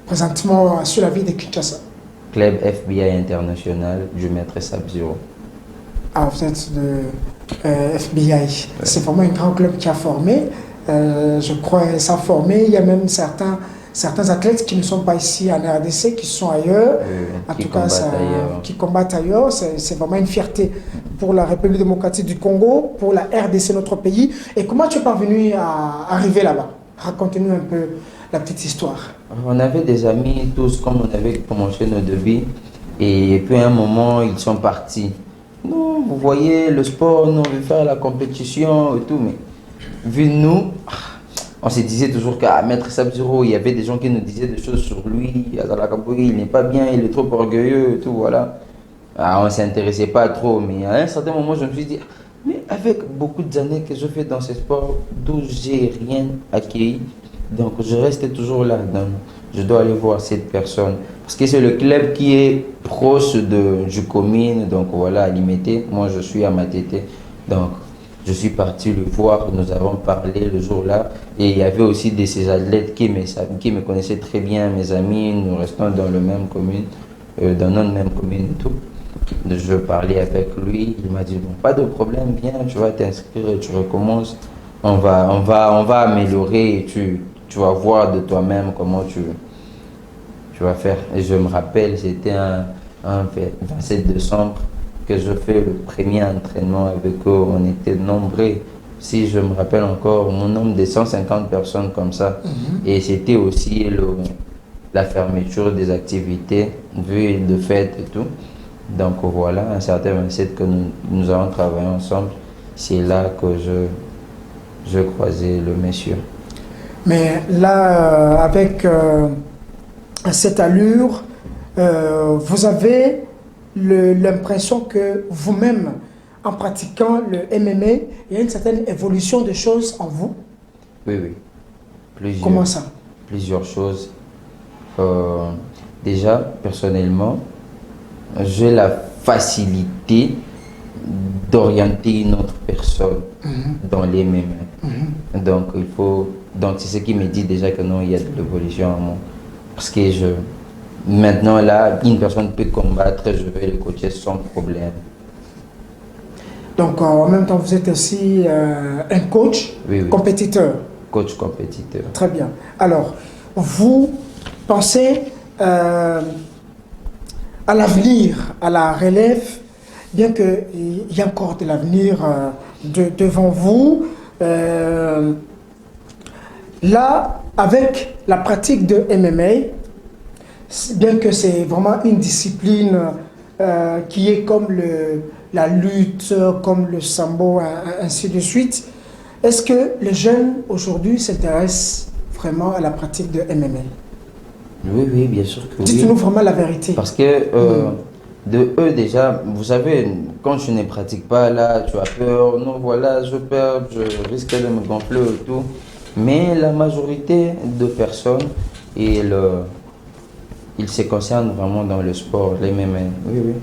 présentement sur la ville de Kinshasa? Club FBI international du maître Sub-Zero. Ah, vous êtes de FBI. C'est vraiment un grand club qui a formé. Je crois ça a formé. Il y a même certains athlètes qui ne sont pas ici en RDC, qui sont ailleurs. En Qui tout cas, combattent ailleurs. qui combattent ailleurs. C'est vraiment une fierté pour la République démocratique du Congo, pour la RDC, notre pays. Et comment tu es parvenu à arriver là-bas? Raconte-nous un peu la petite histoire. On avait des amis tous, comme on avait commencé nos devis. Et puis à un moment, ils sont partis. Non, vous voyez, le sport, nous, on veut faire la compétition et tout, mais vu nous, on se disait toujours qu'à Maître Sub-Zero, il y avait des gens qui nous disaient des choses sur lui, dans la capoeira, il n'est pas bien, il est trop orgueilleux et tout, voilà. On ne s'intéressait pas trop, mais à un certain moment, je me suis dit, mais avec beaucoup d'années que je fais dans ce sport, d'où j'ai rien acquis, donc je reste toujours là, donc je dois aller voir cette personne. Parce que c'est le club qui est proche du commune, donc voilà, à Limité. Moi, je suis à Matete. Donc, je suis parti le voir, nous avons parlé le jour-là. Et il y avait aussi de ces athlètes qui me connaissaient très bien, mes amis. Nous restons dans le même commune, dans notre même commune et tout. Je parlais avec lui, il m'a dit, bon, pas de problème, viens, tu vas t'inscrire et tu recommences. On va améliorer et tu vas voir de toi-même comment tu vas faire. Et je me rappelle, c'était un 27 décembre que je fais le premier entraînement avec eux. On était nombreux. Si je me rappelle encore, mon nombre de 150 personnes comme ça. Et c'était aussi la fermeture des activités, vu de fête et tout. Donc voilà, un certain 27 que nous avons travaillé ensemble. C'est là que je croisais le monsieur. Mais là, avec cette allure, vous avez l'impression que vous-même, en pratiquant le MMA, il y a une certaine évolution de choses en vous. Oui, oui. Comment ça? Plusieurs choses. Déjà, personnellement, j'ai la facilité d'orienter une autre personne dans les mêmes. Donc, donc, c'est ce qui me dit déjà que non, il y a de l'évolution en moi. Parce que maintenant, là, une personne peut combattre, je vais le coacher sans problème. Donc, en même temps, vous êtes aussi un coach Oui, oui. compétiteur. Coach compétiteur. Très bien. Alors, vous pensez à l'avenir, à la relève, bien qu'il y a encore de l'avenir devant vous. Là, avec la pratique de MMA, bien que c'est vraiment une discipline qui est comme la lutte, comme le sambo, ainsi de suite, est-ce que les jeunes aujourd'hui s'intéressent vraiment à la pratique de MMA? Oui, oui, bien sûr que oui. Dites-nous vraiment la vérité. Parce que de eux déjà, vous savez, quand je ne pratique pas là, tu as peur, non voilà, je perds, je risque de me gonfler et tout. Mais la majorité de personnes, ils se concernent vraiment dans le sport, les mêmes. Oui, oui.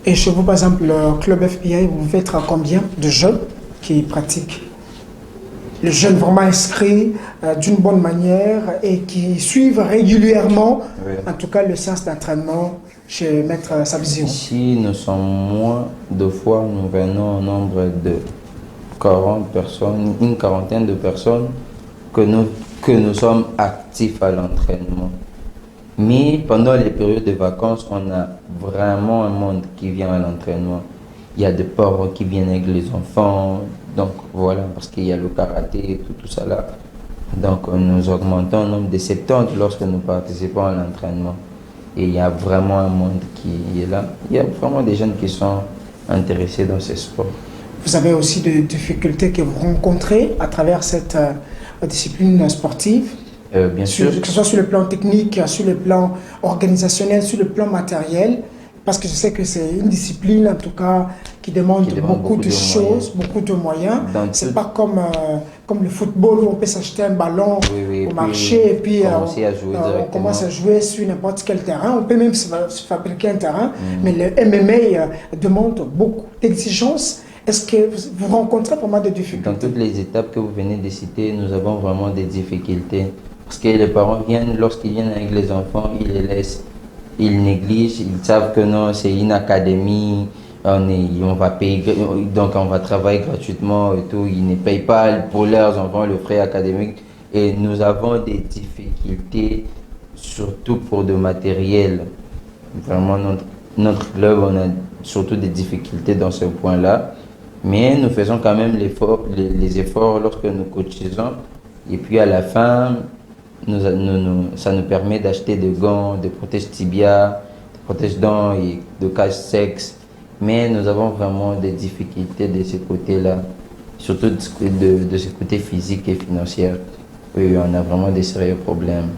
Et chez vous, par exemple, le club FBI, vous pouvez être à combien de jeunes qui pratiquent? Les jeunes vraiment inscrits d'une bonne manière et qui suivent régulièrement, Oui. en tout cas, le séance d'entraînement chez Maître Sub-Zero. Ici, nous sommes moins de fois, nous venons au nombre de 40 personnes, une quarantaine de personnes que nous sommes actifs à l'entraînement. Mais pendant les périodes de vacances, on a vraiment un monde qui vient à l'entraînement. Il y a des parents qui viennent avec les enfants. Donc voilà, parce qu'il y a le karaté, tout ça là. Donc nous augmentons le nombre de 70 lorsque nous participons à l'entraînement. Et il y a vraiment un monde qui est là. Il y a vraiment des jeunes qui sont intéressés dans ces sports. Vous avez aussi des difficultés que vous rencontrez à travers cette discipline sportive, Bien sûr. que ce soit sur le plan technique, sur le plan organisationnel, sur le plan matériel, parce que je sais que c'est une discipline en tout cas qui demande beaucoup de choses, beaucoup de moyens. C'est pas comme le football où on peut s'acheter un ballon au marché et puis on commence à jouer sur n'importe quel terrain. On peut même se fabriquer un terrain, mais le MMA demande beaucoup d'exigences. Est-ce que vous rencontrez vraiment des difficultés? Dans toutes les étapes que vous venez de citer, nous avons vraiment des difficultés. Parce que les parents viennent, lorsqu'ils viennent avec les enfants, ils les laissent, ils négligent, ils savent que non, c'est une académie, on va payer, donc on va travailler gratuitement et tout. Ils ne payent pas pour leurs enfants le frais académique. Et nous avons des difficultés, surtout pour le matériel. Vraiment, notre club, on a surtout des difficultés dans ce point-là. Mais nous faisons quand même les efforts lorsque nous cotisons. Et puis à la fin, ça nous permet d'acheter des gants, des protèges tibia, des protèges dents et de cache-sexe. Mais nous avons vraiment des difficultés de ce côté-là, surtout de ce côté physique et financier. Oui, on a vraiment des sérieux problèmes.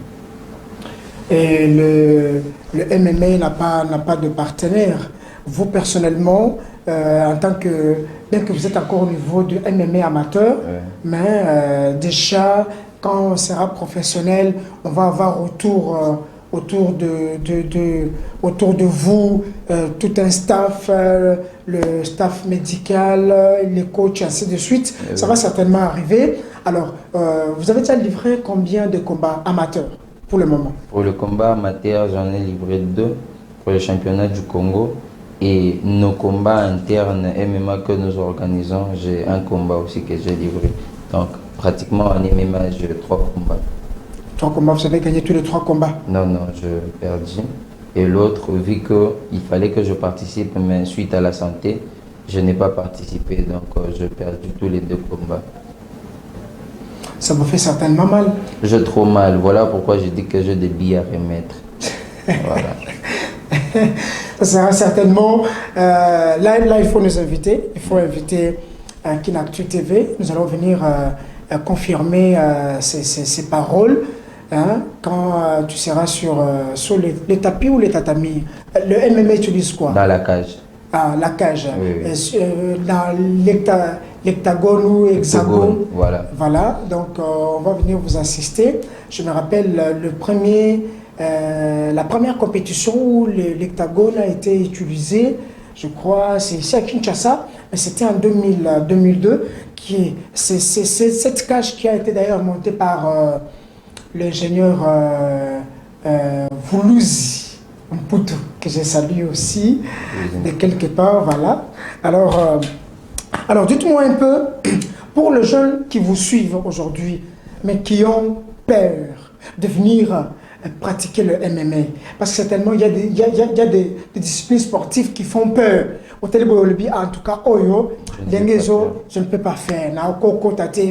Et le MMA n'a pas de partenaire. Vous personnellement, en tant que, bien que vous êtes encore au niveau du MMA amateur, mais déjà quand on sera professionnel, on va avoir autour de vous tout un staff, le staff médical, les coachs, ainsi de suite. Ça va certainement arriver. Alors, vous avez déjà livré combien de combats amateurs pour le moment? Pour le combat amateur, j'en ai livré 2 pour le championnat du Congo. Et nos combats internes MMA que nous organisons, j'ai un combat aussi que j'ai livré. Donc, pratiquement en MMA, j'ai 3 combats. 3 combats, vous avez gagné tous les 3 combats? Non, je perdu. Et l'autre, vu qu'il fallait que je participe, mais suite à la santé, je n'ai pas participé. Donc, j'ai perdu tous les 2 combats. Ça vous fait certainement mal? J'ai trop mal. Voilà pourquoi je dis que j'ai des billes à remettre. Voilà. Ça sera certainement... là, il faut nous inviter. Il faut inviter Kinactu TV. Nous allons venir confirmer ces paroles. Hein, quand tu seras sur les tapis ou les tatamis. Le MMA, tu dis quoi? Dans la cage. Ah, la cage. Oui. Dans l'hectagone ou hexagone. Voilà. Voilà. Donc, on va venir vous assister. Je me rappelle la première compétition où l'hectagone a été utilisé, je crois, c'est ici à Kinshasa, mais c'était en 2002. C'est cette cage qui a été d'ailleurs montée par l'ingénieur Voulouzi Mputu, que j'ai salué aussi, de quelque part, voilà. Alors dites-moi un peu, pour les jeunes qui vous suivent aujourd'hui, mais qui ont peur de venir pratiquer le MMA, parce que certainement il y a des disciplines sportives qui font peur. Au Télébolobi, en tout cas, Oyo, Dengezo, je ne peux pas faire.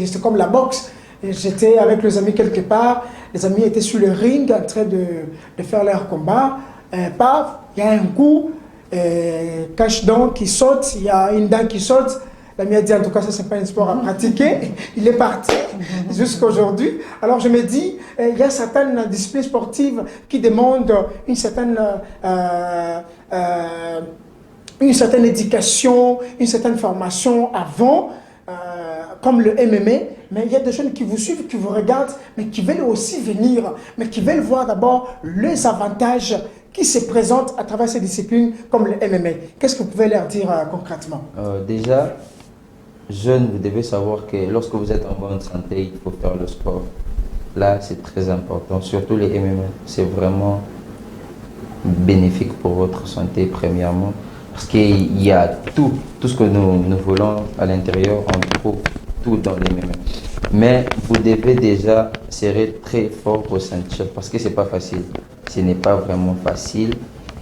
C'est comme la boxe. J'étais avec les amis quelque part, les amis étaient sur le ring en train de faire leur combat. Paf, il y a un coup, cache-dent qui saute, il y a une dent qui saute. L'ami a dit en tout cas ça c'est pas un sport à pratiquer. Il est parti jusqu'à aujourd'hui. Alors je me dis, il y a certaines disciplines sportives qui demandent une certaine éducation, une certaine formation avant, comme le MMA. Mais il y a des jeunes qui vous suivent, qui vous regardent, mais qui veulent aussi venir, mais qui veulent voir d'abord les avantages qui se présentent à travers ces disciplines comme le MMA. Qu'est-ce que vous pouvez leur dire concrètement? Déjà, jeunes, vous devez savoir que lorsque vous êtes en bonne santé, il faut faire le sport. Là, c'est très important, surtout les MMA. C'est vraiment bénéfique pour votre santé, premièrement. Parce qu'il y a tout ce que nous voulons à l'intérieur, on trouve tout dans les MMA. Mais vous devez déjà serrer très fort vos ceintures parce que c'est pas facile. Ce n'est pas vraiment facile.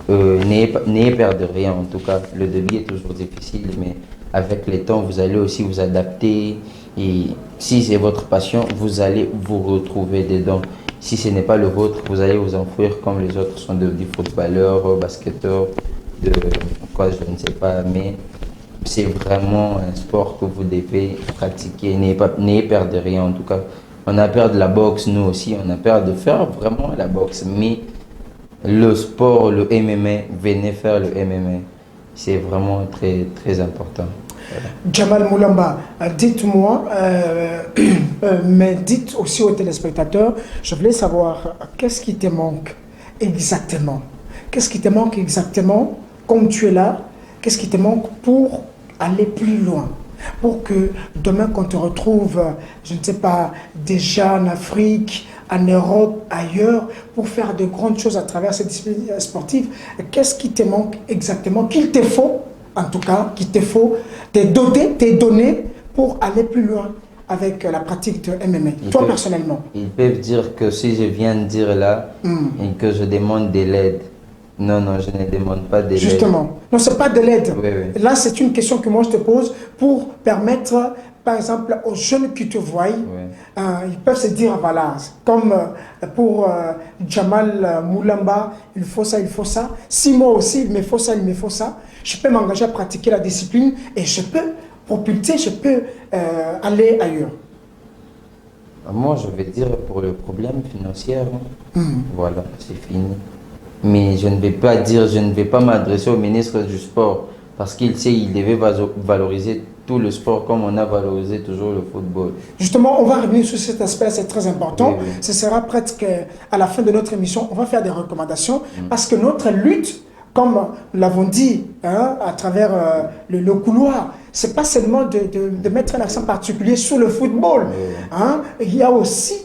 n'ayez peur de rien en tout cas. Le début est toujours difficile, mais avec le temps, vous allez aussi vous adapter. Et si c'est votre passion, vous allez vous retrouver dedans. Si ce n'est pas le vôtre, vous allez vous enfuir comme les autres sont devenus footballeurs, basketteurs, de quoi je ne sais pas. Mais c'est vraiment un sport que vous devez pratiquer. N'ayez peur de rien en tout cas. On a peur de la boxe, nous aussi, on a peur de faire vraiment la boxe. Mais le sport, le MMA, venez faire le MMA. C'est vraiment très, très important. Voilà. Jamal Moulamba, dites-moi, mais dites aussi aux téléspectateurs, je voulais savoir, qu'est-ce qui te manque exactement? Qu'est-ce qui te manque exactement, comme tu es là? Qu'est-ce qui te manque pour aller plus loin? Pour que demain, quand on te retrouve, je ne sais pas, déjà en Afrique, en Europe, ailleurs, pour faire de grandes choses à travers cette discipline sportive, qu'est-ce qui te manque exactement, qu'il te faut, en tout cas, qu'il te faut, te donner pour aller plus loin avec la pratique de MMA, toi personnellement? Ils peuvent dire que si je viens de dire là, et que je demande de l'aide. Non, non, je ne demande pas de l'aide. Justement. Non, ce n'est pas de l'aide. Oui, oui. Là, c'est une question que moi je te pose pour permettre, par exemple, aux jeunes qui te voient, Oui. ils peuvent se dire, voilà, comme pour Jamal Moulamba, il faut ça, il faut ça. Si moi aussi, il me faut ça, il me faut ça, je peux m'engager à pratiquer la discipline et je peux propulser, je peux aller ailleurs. Moi, je vais dire pour le problème financier, voilà, c'est fini. Mais je ne vais pas dire, je ne vais pas m'adresser au ministre du Sport parce qu'il sait qu'il devait valoriser tout le sport comme on a valorisé toujours le football. Justement, on va revenir sur cet aspect, c'est très important. Oui, oui. Ce sera presque à la fin de notre émission, on va faire des recommandations parce que notre lutte, comme nous l'avons dit à travers le couloir, c'est pas seulement de mettre un accent particulier sur le football. Il y a aussi,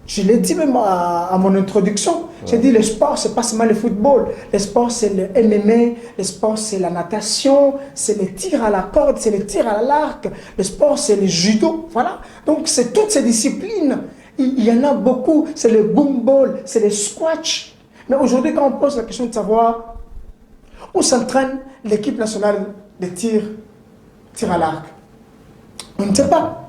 je l'ai dit même à mon introduction, j'ai dit le sport, c'est pas seulement le football. Le sport, c'est le MMA, le sport, c'est la natation, c'est le tir à la corde, c'est le tir à l'arc, le sport, c'est le judo. Voilà. Donc, c'est toutes ces disciplines. Il y en a beaucoup. C'est le boom ball, c'est le squash. Mais aujourd'hui, quand on pose la question de savoir où s'entraîne l'équipe nationale de tir à l'arc, on ne sait pas.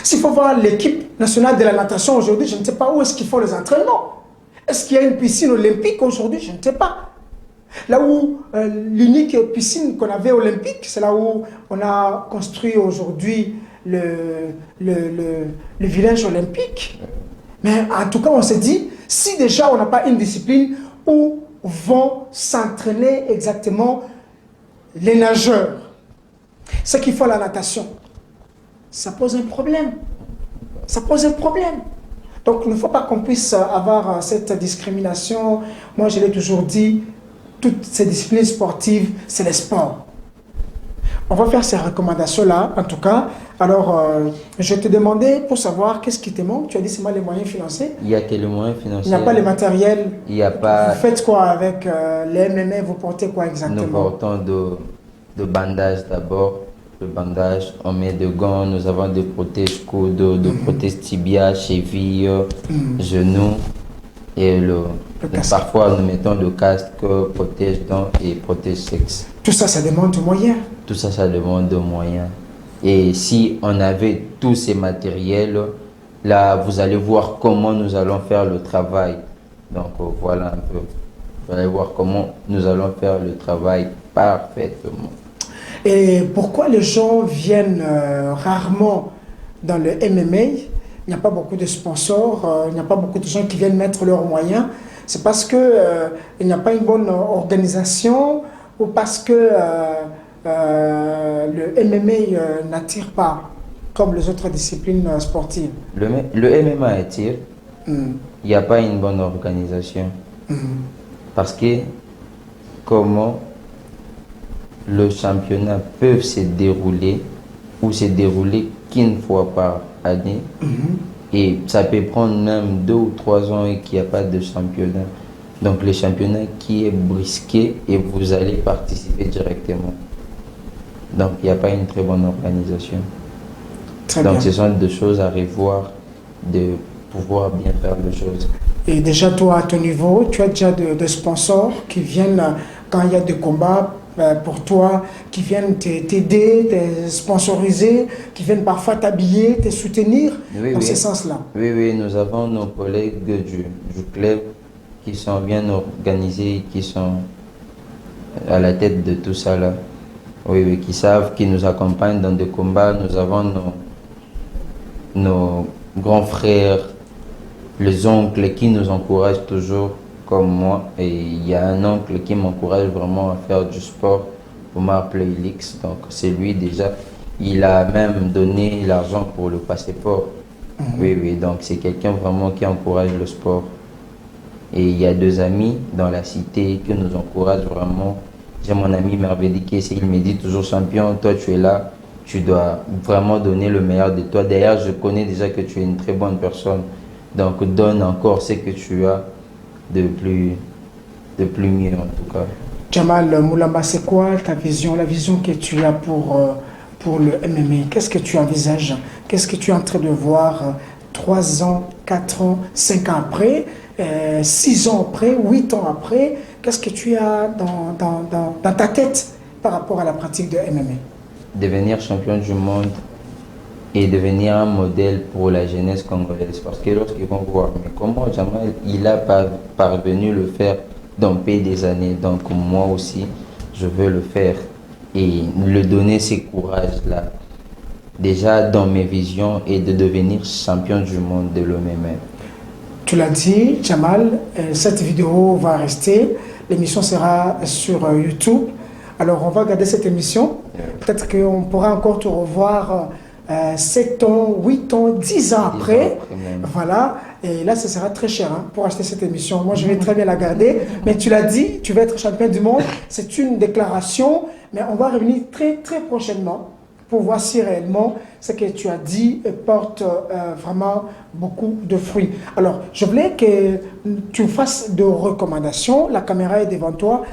S'il faut voir l'équipe nationale de la natation aujourd'hui, je ne sais pas où est-ce qu'ils font les entraînements. Est-ce qu'il y a une piscine olympique aujourd'hui? Je ne sais pas. Là où l'unique piscine qu'on avait olympique, c'est là où on a construit aujourd'hui le village olympique. Mais en tout cas, on s'est dit, si déjà on n'a pas une discipline où vont s'entraîner exactement les nageurs, ceux qui font la natation, ça pose un problème. Ça pose un problème. Donc, il ne faut pas qu'on puisse avoir cette discrimination. Moi, je l'ai toujours dit, toutes ces disciplines sportives, c'est le sport. On va faire ces recommandations-là, en tout cas. Alors, je te demandais pour savoir qu'est-ce qui te manque. Tu as dit c'est moi les moyens financiers. Il n'y a que les moyens financiers. Il n'y a pas les matériels. Il n'y a pas... Vous faites quoi avec les MMA? Vous portez quoi exactement? Nous portons de bandages d'abord. Le bandage, on met de gants, nous avons des protèges coudes, de protèges tibia, cheville, genoux et parfois nous mettons le casque, protège dents et protège sexe. Tout ça, ça demande des moyens. Tout ça, ça demande des moyens. Et si on avait tous ces matériels, là vous allez voir comment nous allons faire le travail. Donc voilà un peu. Vous allez voir comment nous allons faire le travail parfaitement. Et pourquoi les gens viennent rarement dans le MMA? Il n'y a pas beaucoup de sponsors, il n'y a pas beaucoup de gens qui viennent mettre leurs moyens. C'est parce qu'il n'y a pas une bonne organisation ou parce que le MMA n'attire pas comme les autres disciplines sportives? Le MMA attire. Il n'y a pas une bonne organisation. Parce que comment le championnat peut se dérouler ou se dérouler qu'une fois par année et ça peut prendre même 2 ou 3 ans et qu'il n'y a pas de championnat. Donc le championnat qui est brisqué et vous allez participer directement. Donc il n'y a pas une très bonne organisation. Très Donc bien. ce sont des choses à revoir pouvoir bien faire les choses. Et déjà, toi, à ton niveau, tu as déjà de sponsors qui viennent quand il y a des combats pour toi, qui viennent t'aider, te sponsoriser, qui viennent parfois t'habiller, te soutenir Oui, dans ce oui. sens-là. Oui, oui, nous avons nos collègues du club qui sont bien organisés, qui sont à la tête de tout ça là. Oui, oui, qui savent, qui nous accompagnent dans des combats. Nous avons nos grands frères, les oncles qui nous encouragent toujours, comme moi. Et il y a un oncle qui m'encourage vraiment à faire du sport, Omar Playlix. Donc c'est lui déjà. Il a même donné l'argent pour le passeport. Oui, oui, donc c'est quelqu'un vraiment qui encourage le sport. Et il y a deux amis dans la cité qui nous encouragent vraiment. J'ai mon ami Mervedi qui essaie, il me dit toujours champion, toi tu es là, tu dois vraiment donner le meilleur de toi. D'ailleurs, je connais déjà que tu es une très bonne personne. Donc donne encore ce que tu as de plus mieux en tout cas. Jamal Moulamba, c'est quoi ta vision, la vision que tu as pour le MMA? Qu'est-ce que tu envisages? Qu'est-ce que tu es en train de voir 3 ans, 4 ans, 5 ans après, 6 ans après, 8 ans après? Qu'est-ce que tu as dans ta tête par rapport à la pratique de MMA? Devenir champion du monde et devenir un modèle pour la jeunesse congolaise. Parce que lorsqu'ils vont voir, mais comment Jamal, il a parvenu le faire dans des années. Donc moi aussi, je veux le faire et le donner ces courages-là. Déjà dans mes visions et de devenir champion du monde de l'OMM. Tu l'as dit, Jamal, cette vidéo va rester. L'émission sera sur YouTube. Alors, on va regarder cette émission. Peut-être qu'on pourra encore te revoir 7 ans, 8 ans, 10 ans après. Voilà. Et là, ce sera très cher pour acheter cette émission. Moi, je vais très bien la garder. Mais tu l'as dit, tu vas être champion du monde. C'est une déclaration. Mais on va revenir très, très prochainement pour voir si réellement ce que tu as dit porte vraiment beaucoup de fruits. Alors, je voulais que tu fasses des recommandations. La caméra est devant toi.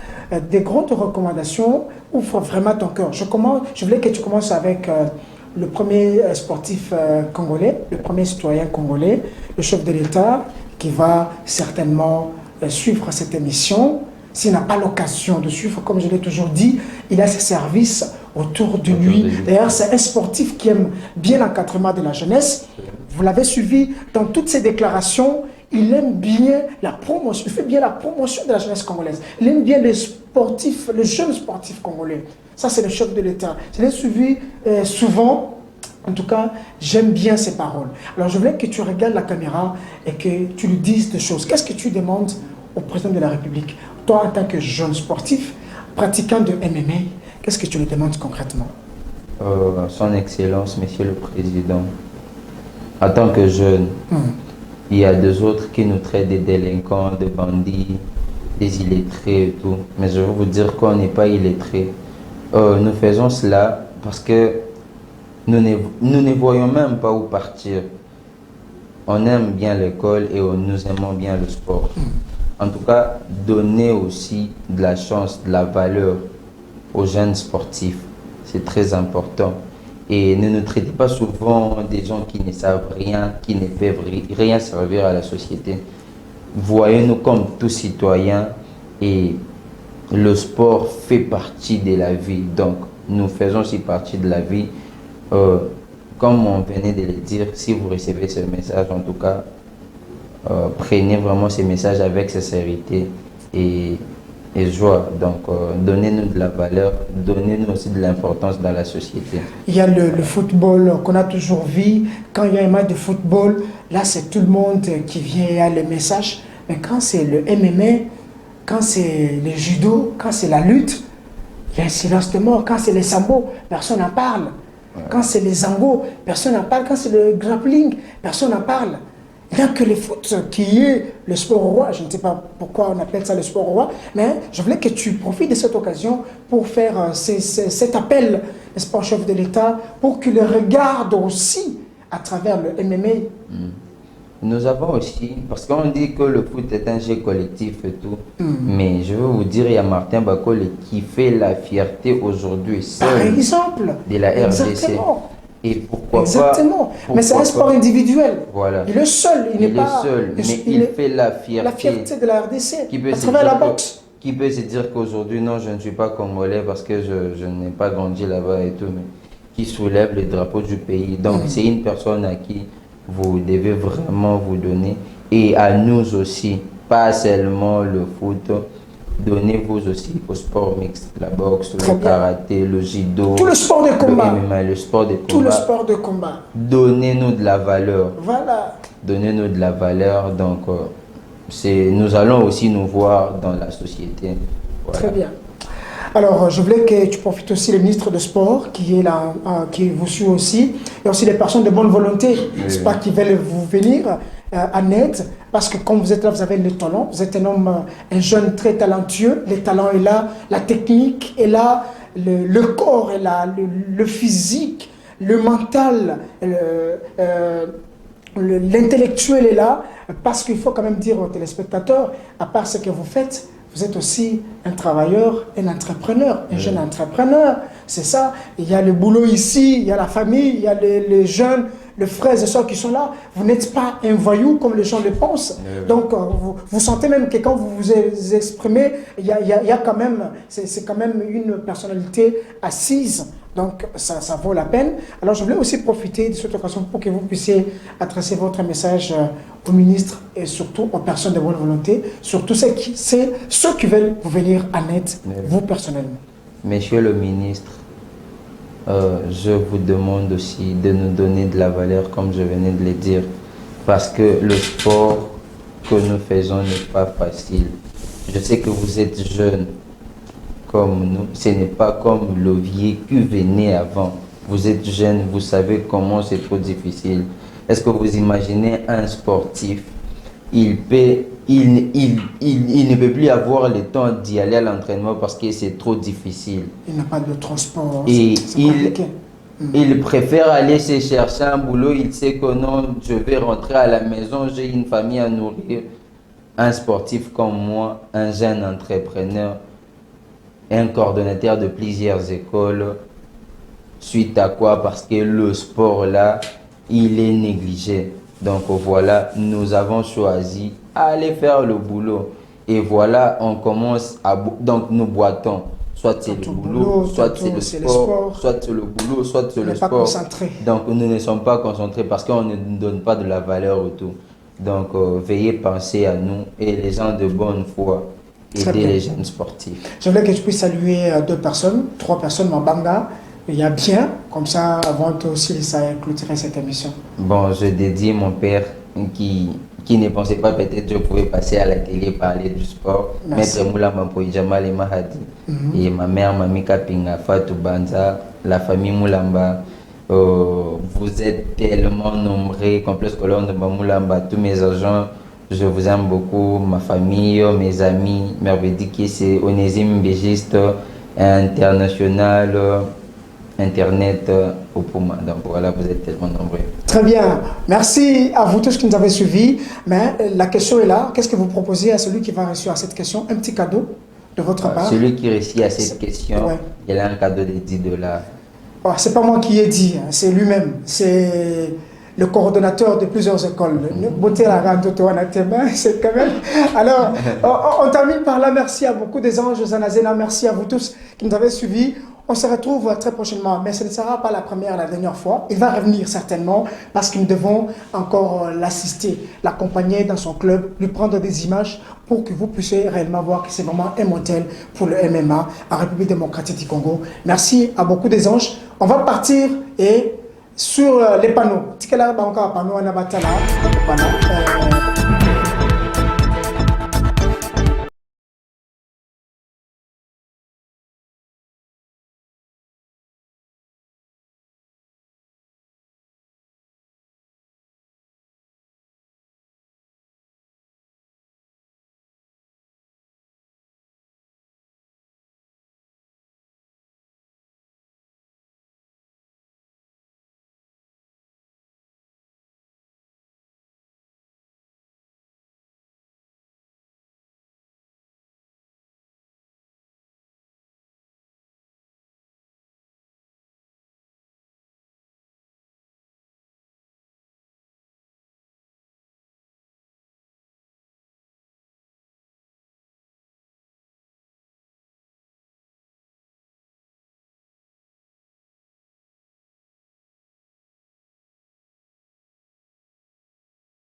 Des grandes recommandations. Ouvre vraiment ton cœur. Je voulais que tu commences avec le premier sportif congolais, le premier citoyen congolais, le chef de l'État, qui va certainement suivre cette émission. S'il n'a pas l'occasion de suivre, comme je l'ai toujours dit, il a ses services autour de lui. D'ailleurs, c'est un sportif qui aime bien l'encadrement de la jeunesse. Vous l'avez suivi dans toutes ses déclarations. Il aime bien la promotion, il fait bien la promotion de la jeunesse congolaise. Il aime bien les sportifs, les jeunes sportifs congolais. Ça, c'est le chef de l'État. Je l'ai suivi souvent. En tout cas, j'aime bien ses paroles. Alors, je voulais que tu regardes la caméra et que tu lui dises des choses. Qu'est-ce que tu demandes au président de la République? Toi, en tant que jeune sportif, pratiquant de MMA, qu'est-ce que tu lui demandes concrètement? Son Excellence, Monsieur le Président, en tant que jeune, il y a deux autres qui nous traitent des délinquants, des bandits, des illettrés et tout. Mais je veux vous dire qu'on n'est pas illettrés. Nous faisons cela parce que nous ne voyons même pas où partir. On aime bien l'école et nous aimons bien le sport. En tout cas, donner aussi de la chance, de la valeur aux jeunes sportifs. C'est très important. Et ne nous traitez pas souvent des gens qui ne savent rien, qui ne peuvent rien servir à la société. Voyez-nous comme tous citoyens et le sport fait partie de la vie. Donc, nous faisons aussi partie de la vie. Comme on venait de le dire, si vous recevez ce message, en tout cas, prenez vraiment ces messages avec sincérité et joie. Donc, donnez-nous de la valeur, donnez-nous aussi de l'importance dans la société. Il y a le football qu'on a toujours vu. Quand il y a un match de football, là, c'est tout le monde qui vient et a le message. Mais quand c'est le MMA, quand c'est le judo, quand c'est la lutte, il y a un silence de mort. Quand c'est les sambo, personne n'en parle. Quand c'est les zango, personne n'en parle. Quand c'est le grappling, personne n'en parle. Il n'y a que le foot qui est le sport roi. Je ne sais pas pourquoi on appelle ça le sport roi, mais je voulais que tu profites de cette occasion pour faire cet appel, n'est-ce pas, au chef de l'État, pour qu'il regarde aussi à travers le MMA. Nous avons aussi, parce qu'on dit que le foot est un jeu collectif et tout, mais je veux vous dire, il y a Martin Bakole qui fait la fierté aujourd'hui seul Par exemple, de la RDC. exactement. Et pourquoi Exactement. pas, mais c'est un sport individuel. Voilà. Il est seul. Il n'est pas seul, mais il fait la fierté de la RDC qui peut à travers la boxe. Qui peut se dire qu'aujourd'hui, non, je ne suis pas congolais parce que je n'ai pas grandi là-bas et tout, mais qui soulève le drapeau du pays. Donc, c'est une personne à qui vous devez vraiment vous donner. Et à nous aussi, pas seulement le foot, donnez-vous aussi au sport mixte, la boxe, le karaté, le judo, tout le sport de combat, le MMA, le sport de combat. Tout le sport de combat. Donnez-nous de la valeur. Voilà. Donnez-nous de la valeur. Donc, nous allons aussi nous voir dans la société. Voilà. Très bien. Alors, je voulais que tu profites aussi le ministre de Sport qui est là, qui vous suit aussi, et aussi les personnes de bonne volonté, c'est pas qui veulent vous venir en aide, parce que quand vous êtes là, vous avez le talent, vous êtes un homme, un jeune très talentueux, le talent est là, la technique est là, le corps est là, le physique, le mental, l'intellectuel est là, parce qu'il faut quand même dire aux téléspectateurs, à part ce que vous faites, vous êtes aussi un travailleur, un entrepreneur, un jeune entrepreneur, c'est ça. Il y a le boulot ici, il y a la famille, il y a les jeunes, les frères et sœurs qui sont là. Vous n'êtes pas un voyou comme les gens le pensent. Donc, vous sentez même que quand vous vous exprimez, il y a quand même, c'est quand même une personnalité assise. Donc, ça vaut la peine. Alors, je voulais aussi profiter de cette occasion pour que vous puissiez adresser votre message au ministre et surtout aux personnes de bonne volonté, surtout ceux qui veulent vous venir en aide, vous personnellement. Monsieur le ministre, je vous demande aussi de nous donner de la valeur, comme je venais de le dire, parce que le sport que nous faisons n'est pas facile. Je sais que vous êtes jeunes comme nous, ce n'est pas comme le vieux qui venait avant. Vous êtes jeunes, vous savez comment c'est trop difficile. Est-ce que vous imaginez un sportif, il ne peut plus avoir le temps d'y aller à l'entraînement parce que c'est trop difficile. Il n'a pas de transport. Et il préfère aller se chercher un boulot, il sait que non, je vais rentrer à la maison, j'ai une famille à nourrir. Un sportif comme moi, un jeune entrepreneur, un coordonnateur de plusieurs écoles, suite à quoi? Parce que le sport là, il est négligé. Donc voilà, nous avons choisi aller faire le boulot. Et voilà, on commence à... Donc nous boitons. Soit c'est le boulot, soit c'est le sport, soit c'est le boulot, soit c'est le sport. Donc nous ne sommes pas concentrés parce qu'on ne nous donne pas de la valeur autour. Donc veuillez penser à nous et les gens de bonne foi. Aider les jeunes sportifs. Je voulais que tu puisses saluer 2 personnes, 3 personnes, Mabanga. Il y a bien, comme ça, avant aussi ça clôturer cette émission. Bon, je dédie mon père qui ne pensait pas peut-être que je pouvais passer à la télé parler du sport. Maître Moulamba Jamal et Mahadi. Et ma mère, Mamika Pinga, Fatou Banza, la famille Moulamba. Vous êtes tellement nombreux, Complexe Colonne de Moulamba, tous mes agents. Je vous aime beaucoup, ma famille, mes amis, Merveille c'est Onésime Bégiste, international, internet au Puma. Donc voilà, vous êtes tellement nombreux. Très bien. Merci à vous tous qui nous avez suivis. Mais la question est là. Qu'est-ce que vous proposez à celui qui va réussir à cette question? Un petit cadeau de votre part? Celui qui réussit à cette question, il a un cadeau de $10. Oh, c'est pas moi qui ai dit, c'est lui-même. C'est le coordonnateur de plusieurs écoles. C'est quand même... Alors, on termine par là. Merci à beaucoup des anges Zanazena. Merci à vous tous qui nous avez suivis. On se retrouve très prochainement, mais ce ne sera pas la première, la dernière fois. Il va revenir certainement parce que nous devons encore l'assister, l'accompagner dans son club, lui prendre des images pour que vous puissiez réellement voir que c'est vraiment un modèle pour le MMA en République démocratique du Congo. Merci à beaucoup des anges. On va partir et sur les panneaux.